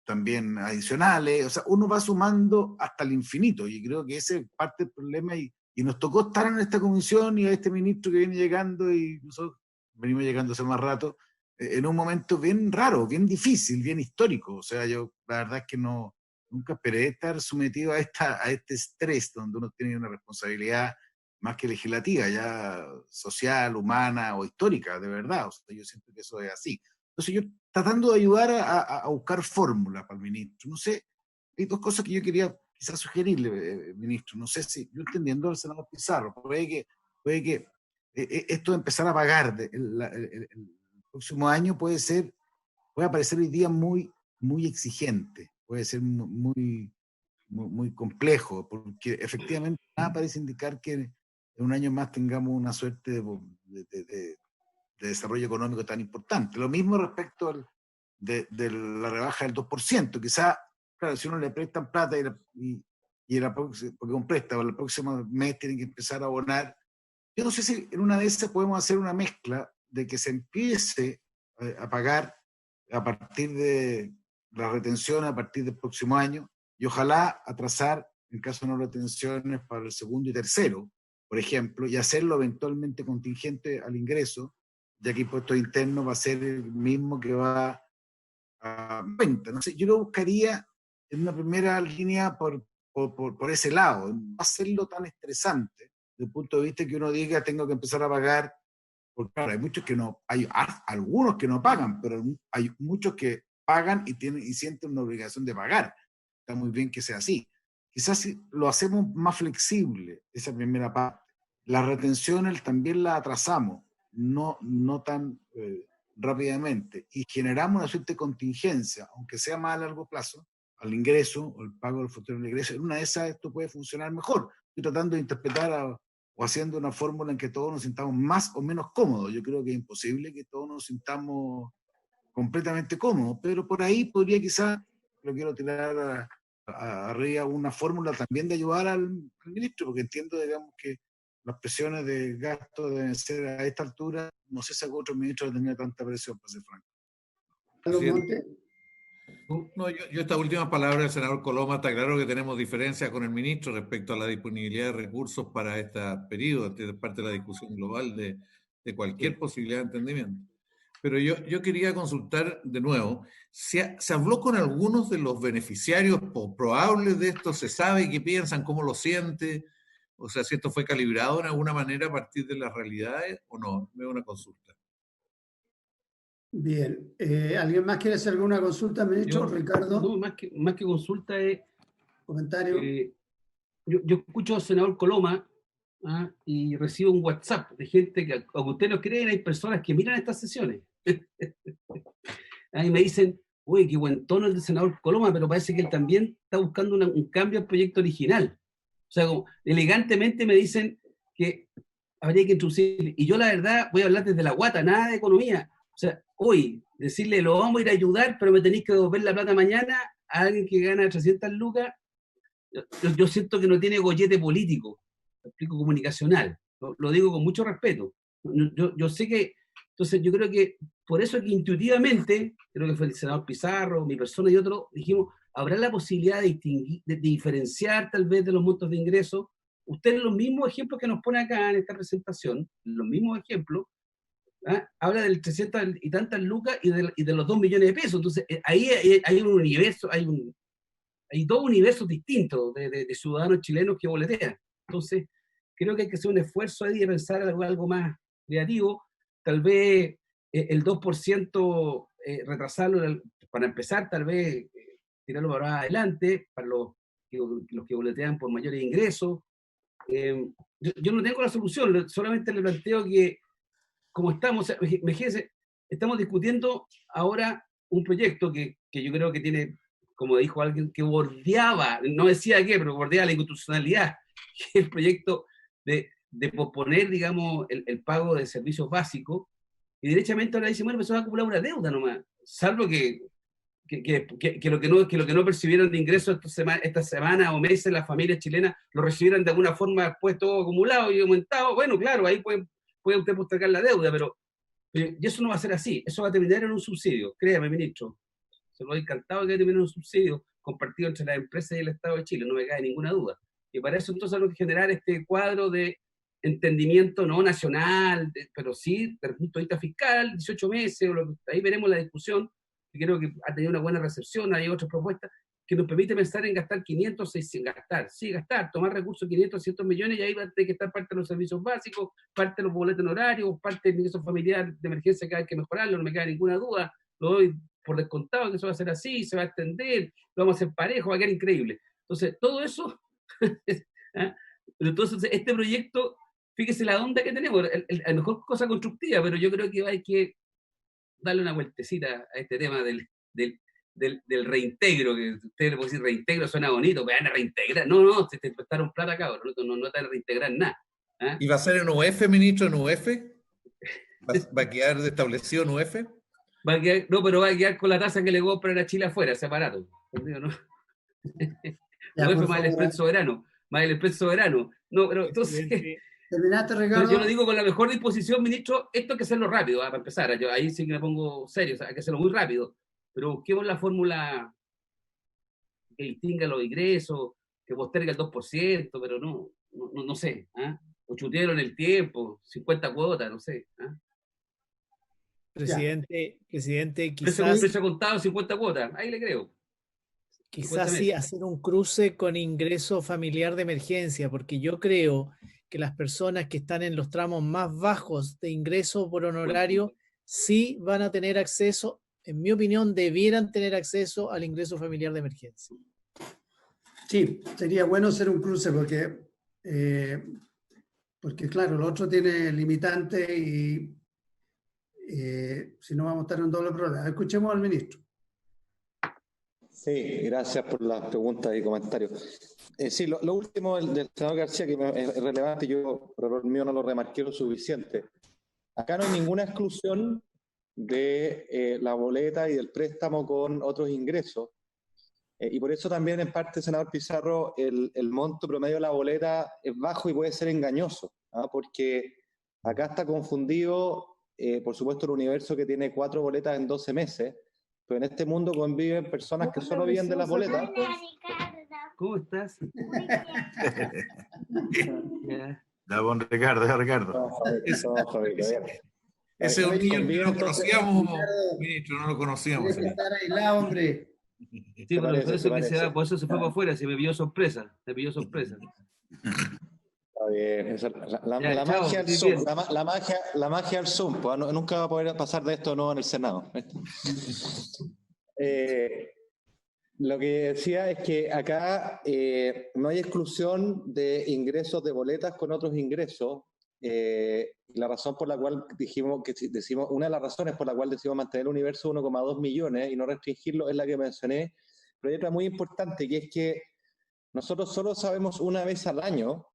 [SPEAKER 6] también adicionales, o sea, uno va sumando hasta el infinito, y creo que ese es parte del problema, y nos tocó estar en esta comisión y a este ministro que viene llegando, y nosotros venimos llegando hace más rato, en un momento bien raro, bien difícil, bien histórico. O sea, yo la verdad es que nunca esperé estar sometido a este estrés donde uno tiene una responsabilidad más que legislativa, ya social, humana o histórica, de verdad. O sea, yo siento que eso es así. Entonces yo tratando de ayudar a buscar fórmulas para el ministro. No sé, hay dos cosas que yo quería quizás sugerirle, ministro. No sé si, yo entendiendo al senador Pizarro, puede que esto de empezar a pagar el próximo año puede aparecer hoy día muy, muy exigente, puede ser muy complejo, porque efectivamente nada parece indicar que en un año más tengamos una suerte de desarrollo económico tan importante. Lo mismo respecto de la rebaja del 2%. Quizá, claro, si uno le prestan plata porque un préstamo, el próximo mes tienen que empezar a abonar. Yo no sé si en una de esas podemos hacer una mezcla de que se empiece a pagar a partir de la retención a partir del próximo año y ojalá atrasar en caso de no retenciones para el segundo y tercero, por ejemplo, y hacerlo eventualmente contingente al ingreso, ya que impuesto interno va a ser el mismo que va a cuenta. No sé, yo lo buscaría en una primera línea por ese lado, no hacerlo tan estresante, desde el punto de vista que uno diga tengo que empezar a pagar, porque claro, hay muchos que no, hay algunos que no pagan, pero hay muchos que pagan y sienten una obligación de pagar. Está muy bien que sea así. Quizás si lo hacemos más flexible, esa primera parte, las retenciones también las atrasamos, no tan rápidamente, y generamos una suerte de contingencia, aunque sea más a largo plazo, al ingreso o el pago del futuro del ingreso. En una de esas esto puede funcionar mejor. Estoy tratando de interpretar o haciendo una fórmula en que todos nos sintamos más o menos cómodos. Yo creo que es imposible que todos nos sintamos completamente cómodos, pero por ahí podría quizás, lo quiero tirar arriba una fórmula también de ayudar al ministro, porque entiendo, digamos, que las presiones de gasto deben ser a esta altura, no sé si algún otro ministro tenía tanta presión, para ser franco.
[SPEAKER 2] Carlos Monte.
[SPEAKER 3] No, yo estas últimas palabras del senador Coloma, está claro que tenemos diferencias con el ministro respecto a la disponibilidad de recursos para este periodo, es parte de la discusión global de cualquier posibilidad de entendimiento. Pero yo quería consultar de nuevo, ¿se habló con algunos de los beneficiarios probables de esto? ¿Se sabe qué piensan, cómo lo siente? O sea, si esto fue calibrado en alguna manera a partir de las realidades o no, es una consulta.
[SPEAKER 2] Bien, ¿alguien más quiere hacer alguna consulta, ministro? Ricardo.
[SPEAKER 4] No, más que consulta es...
[SPEAKER 2] Comentario.
[SPEAKER 4] Yo escucho al senador Coloma y recibo un WhatsApp de gente que, aunque ustedes no creen, hay personas que miran estas sesiones. Y me dicen, uy, qué buen tono el del senador Coloma, pero parece que él también está buscando un cambio al proyecto original. O sea, como elegantemente me dicen que habría que introducir, y yo la verdad voy a hablar desde la guata, nada de economía. O sea, hoy, decirle, lo vamos a ir a ayudar, pero me tenéis que devolver la plata mañana a alguien que gana 300 lucas, yo siento que no tiene gollete político, lo explico, comunicacional. Lo digo con mucho respeto. Yo sé que, entonces yo creo que, por eso es que intuitivamente, creo que fue el senador Pizarro, mi persona y otro, dijimos, habrá la posibilidad de diferenciar tal vez de los montos de ingresos. Ustedes los mismos ejemplos que nos pone acá en esta presentación, los mismos ejemplos, habla del 300 y tantas lucas y de los 2 millones de pesos. Entonces, ahí hay un universo, hay dos universos distintos de ciudadanos chilenos que boletean. Entonces, creo que hay que hacer un esfuerzo ahí de pensar algo más creativo. Tal vez el 2% retrasarlo para empezar, tal vez tirarlo para adelante, para los que boletean por mayores ingresos. Yo no tengo la solución, solamente le planteo que, como estamos, imagínense, estamos discutiendo ahora un proyecto que yo creo que tiene, como dijo alguien, que bordeaba, no decía qué, pero bordeaba la inconstitucionalidad, que es el proyecto de posponer, digamos, el pago de servicios básicos, y derechamente ahora dice, bueno, pues se va a acumular una deuda nomás, salvo que lo que no percibieron de ingresos esta semana o meses las familias chilenas lo recibieran de alguna forma después todo acumulado y aumentado. Bueno, claro, ahí puede usted postergar la deuda, pero y eso no va a ser así, eso va a terminar en un subsidio, créame, ministro, se lo he encantado que va a terminar en un subsidio compartido entre las empresas y el Estado de Chile, no me cae ninguna duda. Y para eso entonces hay que generar este cuadro de entendimiento no nacional, pero sí desde el punto de vista fiscal, 18 meses, ahí veremos la discusión, que creo que ha tenido una buena recepción, hay otras propuestas que nos permite pensar en gastar 500, 600, tomar recursos 500, 600 millones, y ahí va a tener que estar parte de los servicios básicos, parte de los boletos horarios, parte del ingreso familiar de emergencia que hay que mejorarlo, no me queda ninguna duda, lo doy por descontado que eso va a ser así, se va a extender, lo vamos a hacer parejo, va a quedar increíble. Entonces, todo eso, ¿ah? Entonces, este proyecto, fíjese la onda que tenemos, a lo mejor cosa constructiva, pero yo creo que hay que darle una vueltecita a este tema del reintegro, que ustedes le pueden decir reintegro, suena bonito, pero van a reintegrar. No, te prestaron plata, cabrón, no te van a reintegrar nada. ¿Ah?
[SPEAKER 3] ¿Y va a ser en UF, ministro, en UF? ¿Va a quedar establecido en UF?
[SPEAKER 4] No, pero va a quedar con la tasa que le compran a Chile afuera, separado. ¿Entendido, no? UF más el expreso soberano. Más el expreso soberano. No, pero entonces...
[SPEAKER 2] ¿Terminaste, Ricardo?
[SPEAKER 4] Yo lo digo con la mejor disposición, ministro, esto hay que hacerlo rápido, para empezar. Yo ahí sí que me pongo serio, o sea, hay que hacerlo muy rápido. Pero busquemos la fórmula que distinga los ingresos, que posterga el 2%, pero no sé. ¿Ah? O chutearon el tiempo, 50 cuotas, no sé. ¿Ah?
[SPEAKER 7] Presidente, quizás...
[SPEAKER 4] Precio contado, 50 cuotas, ahí le creo.
[SPEAKER 7] Quizás sí hacer un cruce con ingreso familiar de emergencia, porque yo creo que las personas que están en los tramos más bajos de ingreso por honorario sí van a tener acceso, en mi opinión, debieran tener acceso al ingreso familiar de emergencia.
[SPEAKER 2] Sí, sería bueno hacer un cruce porque claro, el otro tiene limitante y si no vamos a estar en un doble problema. Escuchemos al ministro.
[SPEAKER 5] Sí, gracias por las preguntas y comentarios. Sí, lo último del senador García, que es relevante, yo por error mío no lo remarqué lo suficiente. Acá no hay ninguna exclusión de la boleta y del préstamo con otros ingresos. Y por eso también, en parte, senador Pizarro, el monto promedio de la boleta es bajo y puede ser engañoso, ¿ah? Porque acá está confundido, por supuesto, el universo que tiene 4 boletas en 12 meses, pero en este mundo conviven personas que solo viven de las boletas.
[SPEAKER 4] ¿Cómo estás?
[SPEAKER 6] Da buen Ricardo.
[SPEAKER 3] Ese niño no lo conocíamos, ministro, no lo conocíamos.
[SPEAKER 2] Estar aislado, hombre.
[SPEAKER 4] Sí, pero por eso que se va, por eso se fue para afuera, se me pilló sorpresa.
[SPEAKER 5] Está bien, la magia del Zoom, la magia del Zoom, pues, nunca va a poder pasar de esto no en el Senado. Lo que decía es que acá no hay exclusión de ingresos de boletas con otros ingresos. La razón por la cual una de las razones por la cual decidimos mantener el universo 1,2 millones y no restringirlo es la que mencioné, pero hay otra muy importante, que es que nosotros solo sabemos una vez al año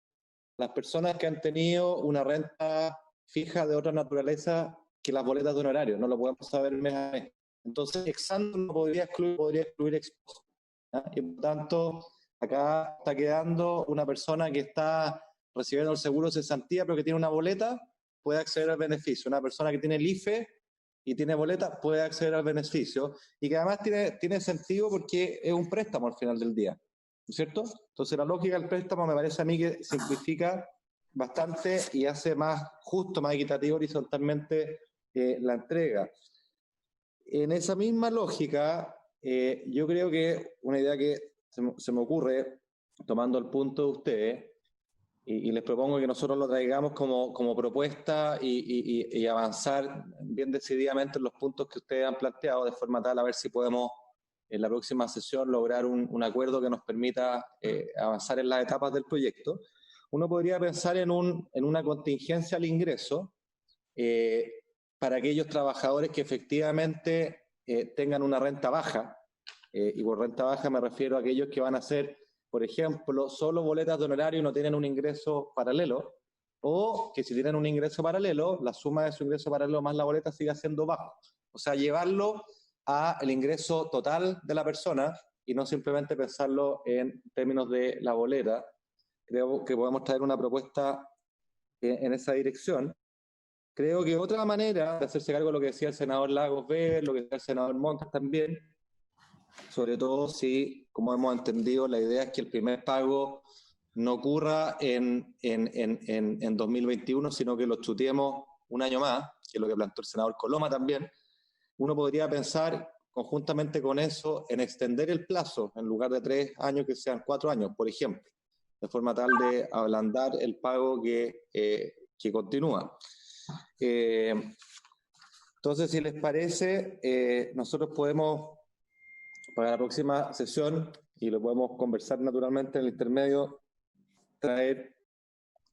[SPEAKER 5] las personas que han tenido una renta fija de otra naturaleza que las boletas de honorario, no lo podemos saber mes a mes. Entonces, ex-ante no podría excluir ex-post, ¿ah? Y por tanto, acá está quedando una persona que está recibiendo el seguro de cesantía, pero que tiene una boleta, puede acceder al beneficio. Una persona que tiene el IFE y tiene boleta, puede acceder al beneficio. Y que además tiene sentido porque es un préstamo al final del día, ¿no es cierto? Entonces, la lógica del préstamo me parece a mí que simplifica bastante y hace más justo, más equitativo horizontalmente la entrega. En esa misma lógica, yo creo que una idea que se me ocurre, tomando el punto de ustedes, y les propongo que nosotros lo traigamos como propuesta y avanzar bien decididamente en los puntos que ustedes han planteado, de forma tal a ver si podemos en la próxima sesión lograr un acuerdo que nos permita avanzar en las etapas del proyecto. Uno podría pensar en una contingencia al ingreso para aquellos trabajadores que efectivamente tengan una renta baja, y por renta baja me refiero a aquellos que van a ser, por ejemplo, solo boletas de honorario y no tienen un ingreso paralelo, o que si tienen un ingreso paralelo, la suma de su ingreso paralelo más la boleta siga siendo bajo. O sea, llevarlo al ingreso total de la persona y no simplemente pensarlo en términos de la boleta. Creo que podemos traer una propuesta en esa dirección. Creo que otra manera de hacerse cargo de lo que decía el senador Lagos Ver, lo que decía el senador Montes también, sobre todo si, como hemos entendido, la idea es que el primer pago no ocurra en 2021, sino que lo chuteemos un año más, que es lo que planteó el senador Coloma también. Uno podría pensar, conjuntamente con eso, en extender el plazo, en lugar de 3 años, que sean 4 años, por ejemplo, de forma tal de ablandar el pago que continúa. Entonces, si les parece, nosotros podemos, para la próxima sesión, y lo podemos conversar naturalmente en el intermedio, traer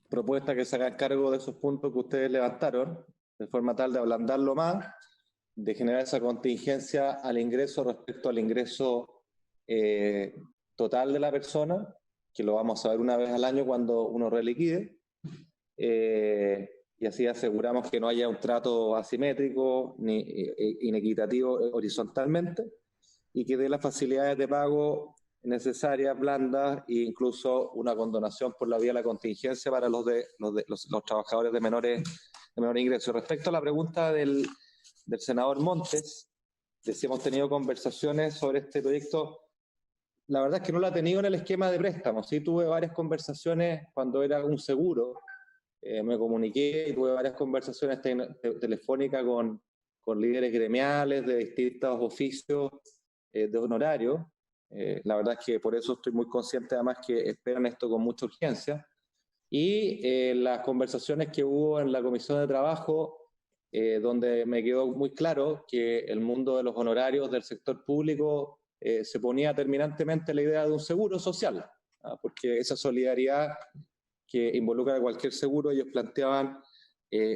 [SPEAKER 5] propuestas que se hagan cargo de esos puntos que ustedes levantaron, de forma tal de ablandarlo más, de generar esa contingencia al ingreso respecto al ingreso total de la persona, que lo vamos a ver una vez al año cuando uno reliquide, y así aseguramos que no haya un trato asimétrico ni inequitativo horizontalmente, y que dé las facilidades de pago necesarias, blandas, e incluso una condonación por la vía de la contingencia para los trabajadores de menor ingreso. Respecto a la pregunta del senador Montes, de si hemos tenido conversaciones sobre este proyecto, la verdad es que no la he tenido en el esquema de préstamos. Sí tuve varias conversaciones cuando era un seguro, me comuniqué y tuve varias conversaciones telefónicas con líderes gremiales de distintos oficios de honorario. La verdad es que por eso estoy muy consciente además que esperan esto con mucha urgencia. Y las conversaciones que hubo en la Comisión de Trabajo, donde me quedó muy claro que el mundo de los honorarios del sector público se ponía terminantemente la idea de un seguro social, porque esa solidaridad que involucra a cualquier seguro, ellos planteaban,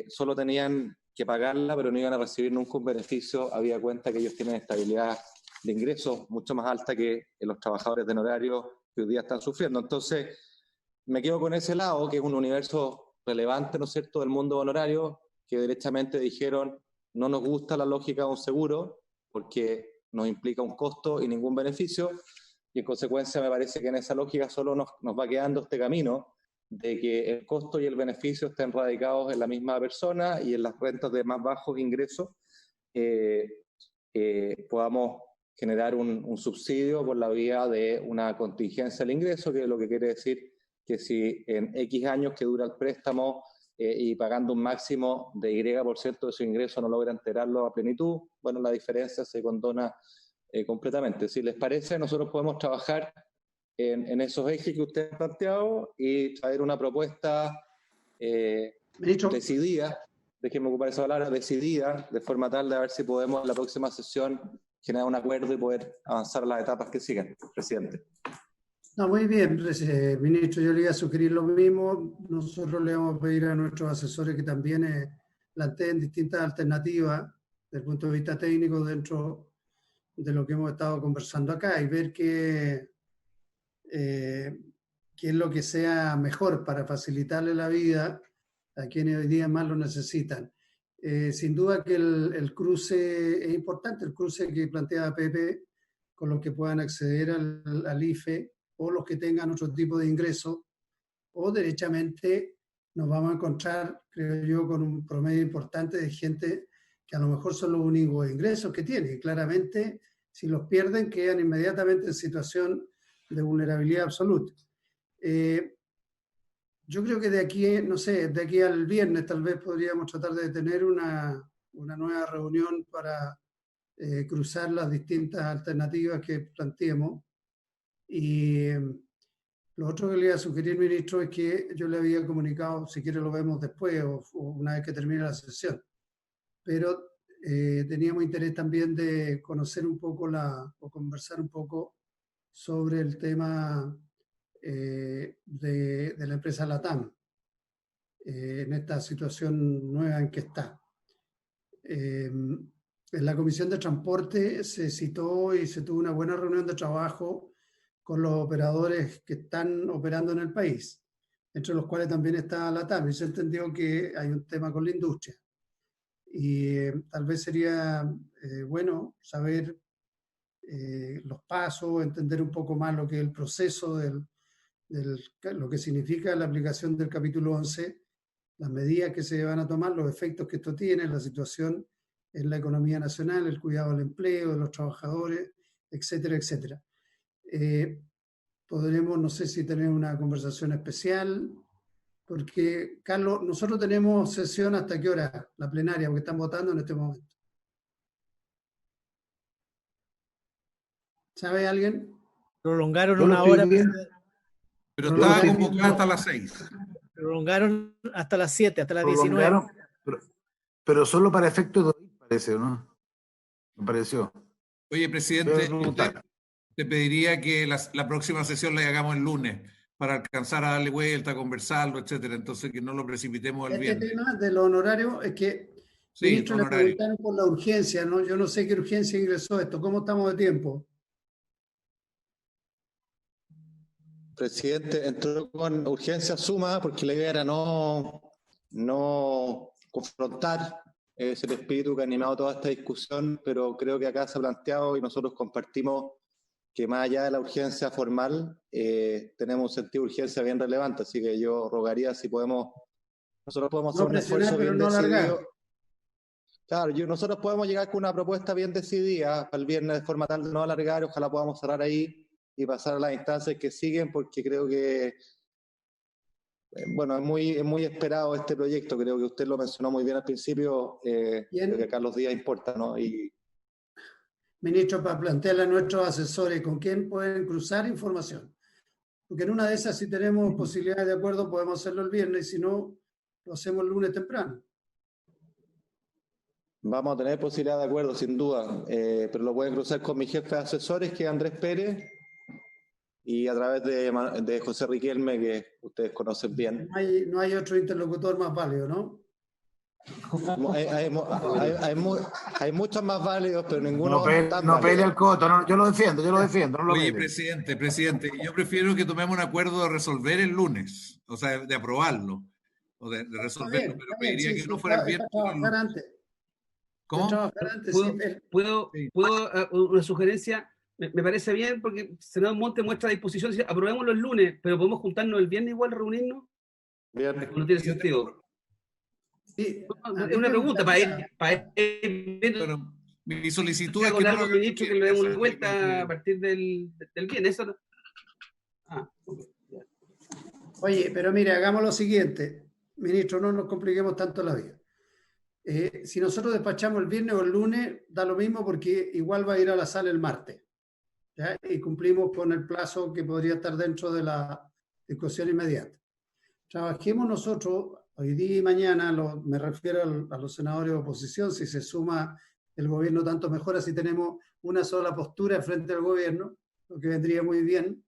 [SPEAKER 5] solo tenían que pagarla, pero no iban a recibir nunca un beneficio, habida cuenta que ellos tienen estabilidad de ingresos mucho más alta que los trabajadores de honorario que hoy día están sufriendo. Entonces, me quedo con ese lado, que es un universo relevante, ¿no es cierto?, del mundo honorario, que derechamente dijeron, no nos gusta la lógica de un seguro, porque nos implica un costo y ningún beneficio, y en consecuencia me parece que en esa lógica solo nos va quedando este camino de que el costo y el beneficio estén radicados en la misma persona y en las rentas de más bajos ingresos podamos generar un subsidio por la vía de una contingencia al ingreso, que es lo que quiere decir que si en X años que dura el préstamo y pagando un máximo de Y% de su ingreso no logra enterarlo a plenitud, bueno, la diferencia se condona completamente. Si les parece, nosotros podemos trabajar en esos ejes que usted ha planteado y traer una propuesta decidida, déjenme ocupar esa palabra, decidida, de forma tal de ver si podemos en la próxima sesión generar un acuerdo y poder avanzar a las etapas que sigan, presidente.
[SPEAKER 2] No, muy bien, ministro, yo le iba a sugerir lo mismo. Nosotros le vamos a pedir a nuestros asesores que también planteen distintas alternativas desde el punto de vista técnico dentro de lo que hemos estado conversando acá y ver qué es lo que sea mejor para facilitarle la vida a quienes hoy día más lo necesitan. Sin duda que el cruce es importante, el cruce que plantea Pepe con los que puedan acceder al IFE o los que tengan otro tipo de ingresos, o derechamente nos vamos a encontrar, creo yo, con un promedio importante de gente que a lo mejor son los únicos ingresos que tienen. Y claramente, si los pierden, quedan inmediatamente en situación de vulnerabilidad absoluta. Yo creo que de aquí, no sé, de aquí al viernes tal vez podríamos tratar de tener una nueva reunión para cruzar las distintas alternativas que planteemos. Y lo otro que le iba a sugerir, ministro, es que yo le había comunicado, si quiere lo vemos después o una vez que termine la sesión, pero teníamos interés también de conocer un poco o conversar un poco sobre el tema de la empresa LATAM en esta situación nueva en que está. En la Comisión de Transporte se citó y se tuvo una buena reunión de trabajo con los operadores que están operando en el país, entre los cuales también está LATAM, y se entendió que hay un tema con la industria. Y tal vez sería bueno saber los pasos, entender un poco más lo que es el proceso lo que significa la aplicación del capítulo 11, las medidas que se van a tomar, los efectos que esto tiene, la situación en la economía nacional, el cuidado del empleo, de los trabajadores, etcétera, etcétera. podremos, no sé si tener una conversación especial, porque, Carlos, nosotros tenemos sesión hasta qué hora, la plenaria, porque están votando en este momento. ¿Sabe alguien?
[SPEAKER 7] Prolongaron
[SPEAKER 6] Yo lo
[SPEAKER 7] una
[SPEAKER 6] estoy
[SPEAKER 7] hora,
[SPEAKER 6] viendo.
[SPEAKER 3] Pero
[SPEAKER 2] Yo
[SPEAKER 3] estaba
[SPEAKER 2] lo estoy
[SPEAKER 3] convocada
[SPEAKER 2] viendo.
[SPEAKER 3] hasta las 6.
[SPEAKER 7] prolongaron hasta las 7, hasta las 19.
[SPEAKER 6] Prolongaron, pero solo para efectos de hoy, parece, ¿no? Me pareció.
[SPEAKER 3] Oye,
[SPEAKER 6] Voy a
[SPEAKER 3] presidente,
[SPEAKER 6] preguntar.
[SPEAKER 3] te pediría que la próxima sesión la hagamos el lunes para alcanzar a darle vuelta, a conversarlo, etcétera. Entonces, que no lo precipitemos el
[SPEAKER 2] Este
[SPEAKER 3] viernes.
[SPEAKER 2] tema de los honorarios es que,
[SPEAKER 3] Sí,
[SPEAKER 2] ministro, le
[SPEAKER 3] honorario.
[SPEAKER 2] preguntaron por la urgencia, ¿no? Yo no sé qué urgencia ingresó esto. ¿Cómo estamos de tiempo?
[SPEAKER 5] Presidente, entró con urgencia suma porque la idea era no confrontar, es el espíritu que ha animado toda esta discusión, pero creo que acá se ha planteado y nosotros compartimos que más allá de la urgencia formal, tenemos un sentido de urgencia bien relevante, así que yo rogaría si nosotros podemos hacer
[SPEAKER 2] No
[SPEAKER 5] un
[SPEAKER 2] presionar,
[SPEAKER 5] esfuerzo
[SPEAKER 2] pero
[SPEAKER 5] bien
[SPEAKER 2] no alargar.
[SPEAKER 5] decidido. Claro, nosotros podemos llegar con una propuesta bien decidida para el viernes de forma tal de no alargar, ojalá podamos cerrar ahí y pasar a las instancias que siguen, porque creo que, bueno, es muy esperado este proyecto, creo que usted lo mencionó muy bien al principio, creo que acá los días importan, ¿no? Y
[SPEAKER 2] Ministro, para plantearle a nuestros asesores con quién pueden cruzar información. Porque en una de esas, si tenemos posibilidades de acuerdo, podemos hacerlo el viernes, si no, lo hacemos el lunes temprano.
[SPEAKER 5] vamos a tener posibilidad de acuerdo, sin duda, pero lo pueden cruzar con mi jefe de asesores, que es Andrés Pérez, y a través de José Riquelme, que ustedes conocen bien.
[SPEAKER 2] No hay otro interlocutor más válido, ¿no?
[SPEAKER 5] Hay muchos más válidos, pero ninguno tan
[SPEAKER 6] No
[SPEAKER 5] válido.
[SPEAKER 6] pelea el coto, no, yo lo defiendo, no lo
[SPEAKER 3] Oye,
[SPEAKER 6] peleo.
[SPEAKER 3] presidente, yo prefiero que tomemos un acuerdo de resolver el lunes, o sea, de aprobarlo, o de resolverlo, pero
[SPEAKER 2] Está bien,
[SPEAKER 3] pediría
[SPEAKER 2] sí,
[SPEAKER 3] que
[SPEAKER 2] sí,
[SPEAKER 3] no fuera el
[SPEAKER 2] es
[SPEAKER 3] viernes,
[SPEAKER 2] para
[SPEAKER 3] sino el
[SPEAKER 2] trabajar
[SPEAKER 3] lunes.
[SPEAKER 2] antes.
[SPEAKER 3] ¿Cómo?
[SPEAKER 2] Trabajar antes, sí.
[SPEAKER 4] ¿Puedo
[SPEAKER 3] Sí.
[SPEAKER 4] una sugerencia? Me parece bien porque Senador Monte muestra disposición. Dice, aprobémoslo el lunes, pero podemos juntarnos el viernes igual, reunirnos.
[SPEAKER 5] Bien.
[SPEAKER 4] No tiene
[SPEAKER 3] Yo
[SPEAKER 4] sentido.
[SPEAKER 2] Sí, a
[SPEAKER 4] Es
[SPEAKER 2] mí
[SPEAKER 4] una
[SPEAKER 2] me
[SPEAKER 4] pregunta para
[SPEAKER 2] gustaría.
[SPEAKER 4] ir viendo.
[SPEAKER 3] Bueno, mi solicitud es que
[SPEAKER 4] Con
[SPEAKER 3] no lo
[SPEAKER 4] algo,
[SPEAKER 3] hagamos
[SPEAKER 4] ministro, que
[SPEAKER 3] el
[SPEAKER 4] le demos
[SPEAKER 3] viernes,
[SPEAKER 4] una vuelta a partir del viernes. Eso no. Okay.
[SPEAKER 2] Oye, pero mire, hagamos lo siguiente. Ministro, no nos compliquemos tanto la vida. Si nosotros despachamos el viernes o el lunes, da lo mismo porque igual va a ir a la sala el martes. ¿Ya? Y cumplimos con el plazo que podría estar dentro de la discusión inmediata. Trabajemos nosotros hoy día y mañana, me refiero a los senadores de oposición, si se suma el gobierno tanto mejor, así tenemos una sola postura frente al gobierno, lo que vendría muy bien.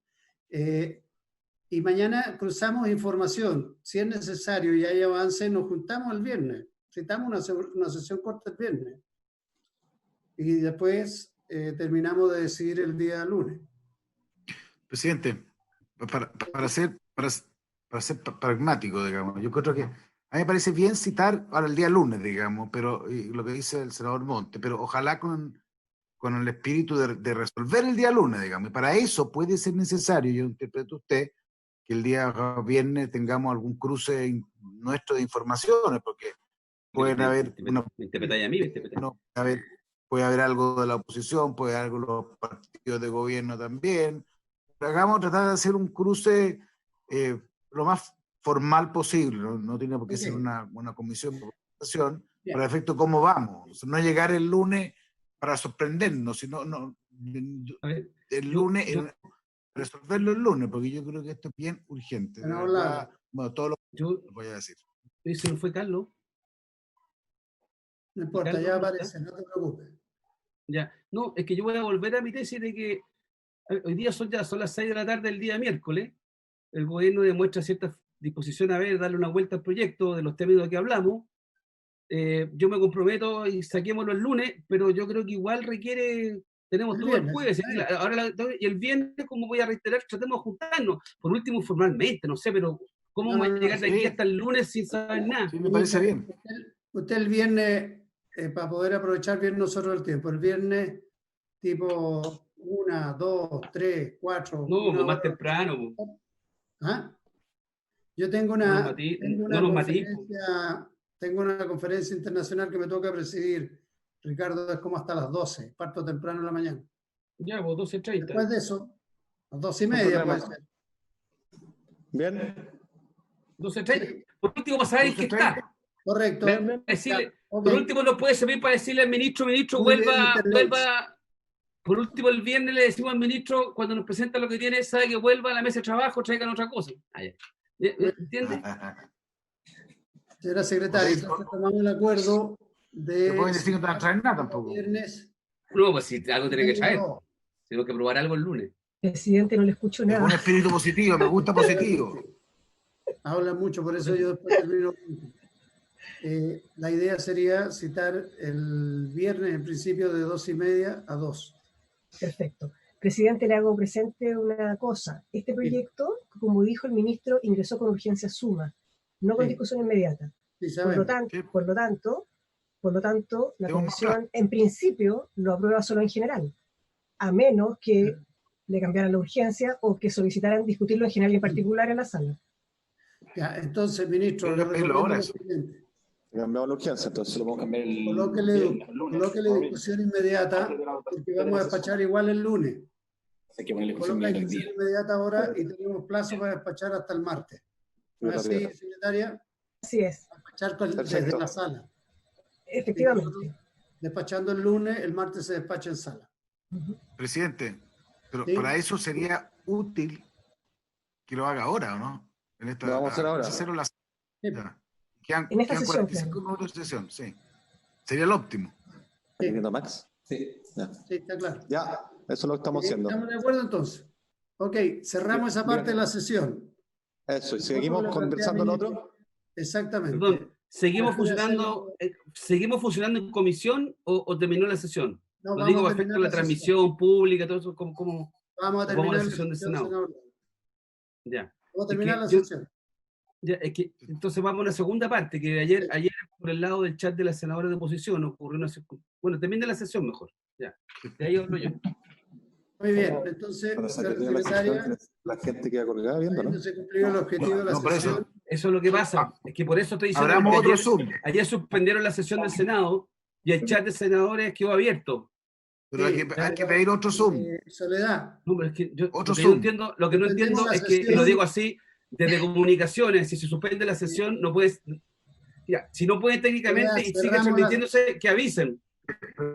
[SPEAKER 2] Y mañana cruzamos información. Si es necesario y hay avance, nos juntamos el viernes. Necesitamos una sesión corta el viernes. Y después terminamos de decidir el día lunes.
[SPEAKER 6] Presidente, para ser pragmático, digamos, yo creo que a mí me parece bien citar ahora el día lunes, digamos, pero lo que dice el senador Monte, pero ojalá con el espíritu de resolver el día lunes, digamos, y para eso puede ser necesario, yo interpreto usted, que el día viernes tengamos algún cruce nuestro de informaciones, porque pueden haber
[SPEAKER 4] Me interpretáis a mí,
[SPEAKER 6] puede haber algo de la oposición, puede haber algo de los partidos de gobierno también. Tratar de hacer un cruce lo más formal posible, no tiene por qué ser una comisión de conversación, para efecto cómo vamos, no llegar el lunes para sorprendernos, sino el lunes, resolverlo el lunes, porque yo creo que esto es bien urgente. De verdad, todo lo que voy a decir.
[SPEAKER 4] Se me fue Carlos.
[SPEAKER 2] No importa, Carlos, ya aparece, no te preocupes.
[SPEAKER 4] Ya, no, es que yo voy a volver a mi tesis de que hoy día son las 6 de la tarde del día miércoles. El gobierno demuestra cierta disposición a darle una vuelta al proyecto de los temas de los que hablamos. Yo me comprometo y saquémoslo el lunes, pero yo creo que igual tenemos todo el jueves. Y el viernes, como voy a reiterar, tratemos de juntarnos. Por último, formalmente, no sé, pero ¿cómo vamos a llegar de aquí hasta el lunes sin saber nada?
[SPEAKER 6] Sí, me parece bien.
[SPEAKER 2] Usted el viernes, para poder aprovechar bien nosotros el tiempo, el viernes tipo 1, 2, 3, 4.
[SPEAKER 4] No, más temprano.
[SPEAKER 2] ¿Ah? Yo tengo una conferencia internacional que me toca presidir. Ricardo, es como hasta las 12. Parto temprano en la mañana.
[SPEAKER 4] Ya, vos 12:30.
[SPEAKER 2] Después de eso, A 2:30 puede ser.
[SPEAKER 5] Bien.
[SPEAKER 4] 12:30. Por último, para saber en qué está.
[SPEAKER 2] Correcto.
[SPEAKER 4] Decirle,
[SPEAKER 2] Ok.
[SPEAKER 4] por último, nos puede servir para decirle al ministro,
[SPEAKER 2] Muy bien,
[SPEAKER 4] vuelva. Por último, el viernes le decimos al ministro, cuando nos presenta lo que tiene, sabe que vuelva a la mesa de trabajo, traigan otra cosa. ¿Entiendes?
[SPEAKER 2] Señora secretaria, entonces tomamos el acuerdo de...
[SPEAKER 6] No pueden decir que no te van a traer nada tampoco.
[SPEAKER 2] Viernes.
[SPEAKER 4] No, pues si algo tiene que traer. Tengo que probar algo el lunes.
[SPEAKER 1] Presidente, no le escucho
[SPEAKER 6] Es un
[SPEAKER 1] nada.
[SPEAKER 6] espíritu positivo, me gusta positivo.
[SPEAKER 2] Habla mucho, por eso yo después termino. La idea sería citar el viernes, en principio, de 2:30 a 2.
[SPEAKER 1] Perfecto. Presidente, le hago presente una cosa. Este proyecto, como dijo el ministro, ingresó con urgencia suma, no con
[SPEAKER 2] Sí.
[SPEAKER 1] discusión inmediata.
[SPEAKER 2] Sí,
[SPEAKER 1] Por lo tanto, la comisión, en principio, lo aprueba solo en general, a menos que le cambiaran la urgencia o que solicitaran discutirlo en general y en particular en la sala.
[SPEAKER 2] Ya, entonces, ministro,
[SPEAKER 6] Pero
[SPEAKER 2] le
[SPEAKER 6] pedirlo
[SPEAKER 2] recomiendo
[SPEAKER 6] ahora
[SPEAKER 2] lo
[SPEAKER 6] eso.
[SPEAKER 2] siguiente.
[SPEAKER 5] Cambiamos la urgencia, entonces lo vamos a cambiar el
[SPEAKER 2] Colóquele discusión inmediata, porque vamos a despachar igual el lunes. Coloca discusión inmediata ahora y tenemos plazo para despachar hasta el martes. ¿No es así, secretaria?
[SPEAKER 1] Así es,
[SPEAKER 2] Despachar desde
[SPEAKER 5] Perfecto.
[SPEAKER 2] la sala.
[SPEAKER 1] efectivamente.
[SPEAKER 2] Despachando el lunes, el martes se despacha en sala.
[SPEAKER 6] Presidente, pero
[SPEAKER 2] Sí.
[SPEAKER 6] para eso sería útil que lo haga ahora, ¿o no? En esta,
[SPEAKER 5] Lo vamos a hacer ahora.
[SPEAKER 6] hacerlo la-
[SPEAKER 2] Sí.
[SPEAKER 6] Quedan
[SPEAKER 1] En esta sesión,
[SPEAKER 6] 45 minutos de sesión, sí. Sería el óptimo.
[SPEAKER 5] ¿Estás viendo, Max? Sí. Ya.
[SPEAKER 2] Sí, está claro.
[SPEAKER 5] Ya, eso es lo que estamos haciendo.
[SPEAKER 2] ¿Estamos de acuerdo entonces? Ok, cerramos esa parte de la sesión.
[SPEAKER 5] Eso, y seguimos conversando el otro.
[SPEAKER 2] Exactamente.
[SPEAKER 4] Perdón, ¿seguimos
[SPEAKER 2] Voy a
[SPEAKER 4] funcionando en comisión o terminó la sesión?
[SPEAKER 2] No,
[SPEAKER 4] Lo digo
[SPEAKER 2] vamos a
[SPEAKER 4] respecto a
[SPEAKER 2] terminar
[SPEAKER 4] la
[SPEAKER 2] la sesión.
[SPEAKER 4] transmisión pública, todo eso, ¿cómo?
[SPEAKER 2] Vamos a
[SPEAKER 4] vamos a
[SPEAKER 2] terminar
[SPEAKER 4] la
[SPEAKER 2] la
[SPEAKER 4] sesión del
[SPEAKER 2] sesión,
[SPEAKER 4] Senado.
[SPEAKER 2] senador.
[SPEAKER 4] Ya.
[SPEAKER 2] Vamos a terminar
[SPEAKER 4] Es
[SPEAKER 2] la
[SPEAKER 4] que yo-
[SPEAKER 2] sesión.
[SPEAKER 4] Ya, es que, entonces vamos a la segunda parte, que ayer por el lado del chat de la senadora de oposición ocurrió una... Bueno, termine la sesión mejor. Ya. De ahí hablo yo.
[SPEAKER 2] Muy bien, entonces,
[SPEAKER 5] Para
[SPEAKER 2] señora
[SPEAKER 5] sacar la
[SPEAKER 2] secretaria,
[SPEAKER 5] sesión, la gente queda colgada viendo, ¿no?
[SPEAKER 2] habiéndose cumplido el objetivo de la
[SPEAKER 6] No, por eso.
[SPEAKER 2] sesión,
[SPEAKER 4] Eso es lo que pasa. Es que por eso estoy diciendo
[SPEAKER 6] Abramos
[SPEAKER 4] que
[SPEAKER 6] otro
[SPEAKER 4] ayer,
[SPEAKER 6] Zoom.
[SPEAKER 4] ayer suspendieron la sesión del Senado y el chat de senadores quedó abierto.
[SPEAKER 6] Pero
[SPEAKER 2] Sí,
[SPEAKER 6] hay que pedir otro Zoom.
[SPEAKER 2] Soledad,
[SPEAKER 4] No, pero es que yo,
[SPEAKER 6] Otro
[SPEAKER 4] lo que
[SPEAKER 6] Zoom.
[SPEAKER 4] lo que no entiendo
[SPEAKER 2] Suspendemos la
[SPEAKER 4] es que, y
[SPEAKER 2] sesión.
[SPEAKER 4] lo digo así, desde comunicaciones, si se suspende la sesión, no puedes... Ya, si no pueden técnicamente y sigue
[SPEAKER 2] Cerramos la-
[SPEAKER 4] transmitiéndose, que avisen.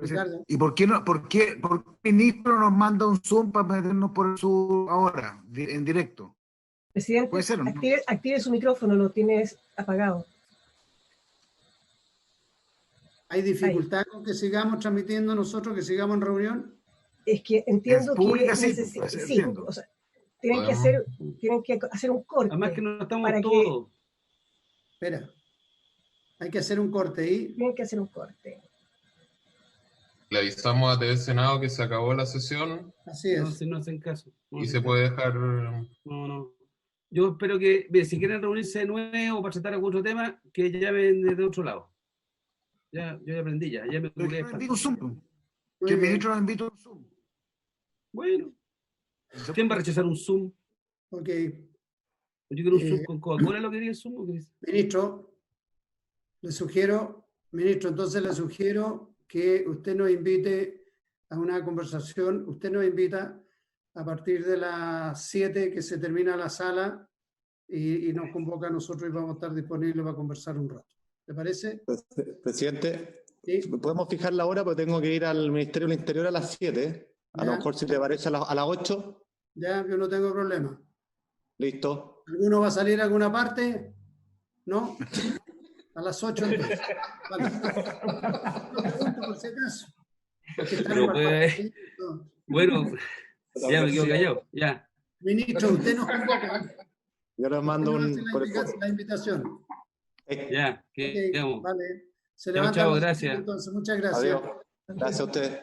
[SPEAKER 2] Ricardo.
[SPEAKER 6] ¿Y por qué el ministro nos manda un Zoom para meternos por el Zoom ahora, en directo?
[SPEAKER 1] Presidente,
[SPEAKER 6] Puede ser, ¿no?
[SPEAKER 1] active su micrófono, lo tienes apagado.
[SPEAKER 2] ¿Hay dificultad con que sigamos transmitiendo nosotros, que sigamos en reunión?
[SPEAKER 1] Es que entiendo
[SPEAKER 6] Es pública,
[SPEAKER 1] que
[SPEAKER 6] sí,
[SPEAKER 1] sí,
[SPEAKER 6] entiendo.
[SPEAKER 1] o sea, tienen que hacer un corte.
[SPEAKER 4] Además que no estamos
[SPEAKER 1] para que
[SPEAKER 4] todos.
[SPEAKER 2] Espera, hay que hacer un corte y
[SPEAKER 1] tienen que hacer un corte.
[SPEAKER 8] Le avisamos a TV Senado que se acabó la sesión
[SPEAKER 2] así
[SPEAKER 4] No,
[SPEAKER 2] es.
[SPEAKER 4] si no hacen caso. No
[SPEAKER 8] y
[SPEAKER 4] hacen
[SPEAKER 8] se
[SPEAKER 4] caso.
[SPEAKER 8] puede dejar.
[SPEAKER 4] No. Yo espero que, mire, si quieren reunirse de nuevo para tratar algún otro tema, que llamen desde otro lado. Ya, yo ya aprendí ya me
[SPEAKER 6] Pero
[SPEAKER 4] curé
[SPEAKER 6] que nos invite un Zoom.
[SPEAKER 2] Muy
[SPEAKER 6] Que el
[SPEAKER 2] bien.
[SPEAKER 6] ministro nos invite un Zoom.
[SPEAKER 4] Bueno. ¿Quién va a rechazar un Zoom?
[SPEAKER 2] Ok,
[SPEAKER 4] Yo quiero un Zoom con Coca-Cola, ¿lo quería el Zoom? ¿O qué dice?
[SPEAKER 2] ministro, entonces le sugiero que usted nos invite a una conversación, usted nos invita a partir de las 7 que se termina la sala y nos convoca a nosotros y vamos a estar disponibles para conversar un rato. ¿Le parece?
[SPEAKER 5] Presidente,
[SPEAKER 2] Sí.
[SPEAKER 5] podemos fijar la hora, porque tengo que ir al Ministerio del Interior a las 7. A lo
[SPEAKER 2] Ya.
[SPEAKER 5] mejor si le parece a las 8.
[SPEAKER 2] Ya, yo no tengo problema.
[SPEAKER 5] Listo.
[SPEAKER 2] ¿Alguno va a salir a alguna parte? ¿No? A las 8 entonces. Vale. No pregunto por si acaso. Porque están
[SPEAKER 4] Pero puede-
[SPEAKER 2] no.
[SPEAKER 4] Bueno, ya me quedo callado. Ya.
[SPEAKER 2] Ministro, usted nos convoca.
[SPEAKER 5] Yo les mando
[SPEAKER 2] Usted nos
[SPEAKER 5] un...
[SPEAKER 2] hace
[SPEAKER 5] por-
[SPEAKER 2] la invitación.
[SPEAKER 4] Ya.
[SPEAKER 2] Ok, vale. Se
[SPEAKER 4] Chao,
[SPEAKER 2] levanta
[SPEAKER 4] chao,
[SPEAKER 2] la
[SPEAKER 4] gracias.
[SPEAKER 2] sesión, entonces, muchas gracias.
[SPEAKER 5] Adiós. Gracias a ustedes.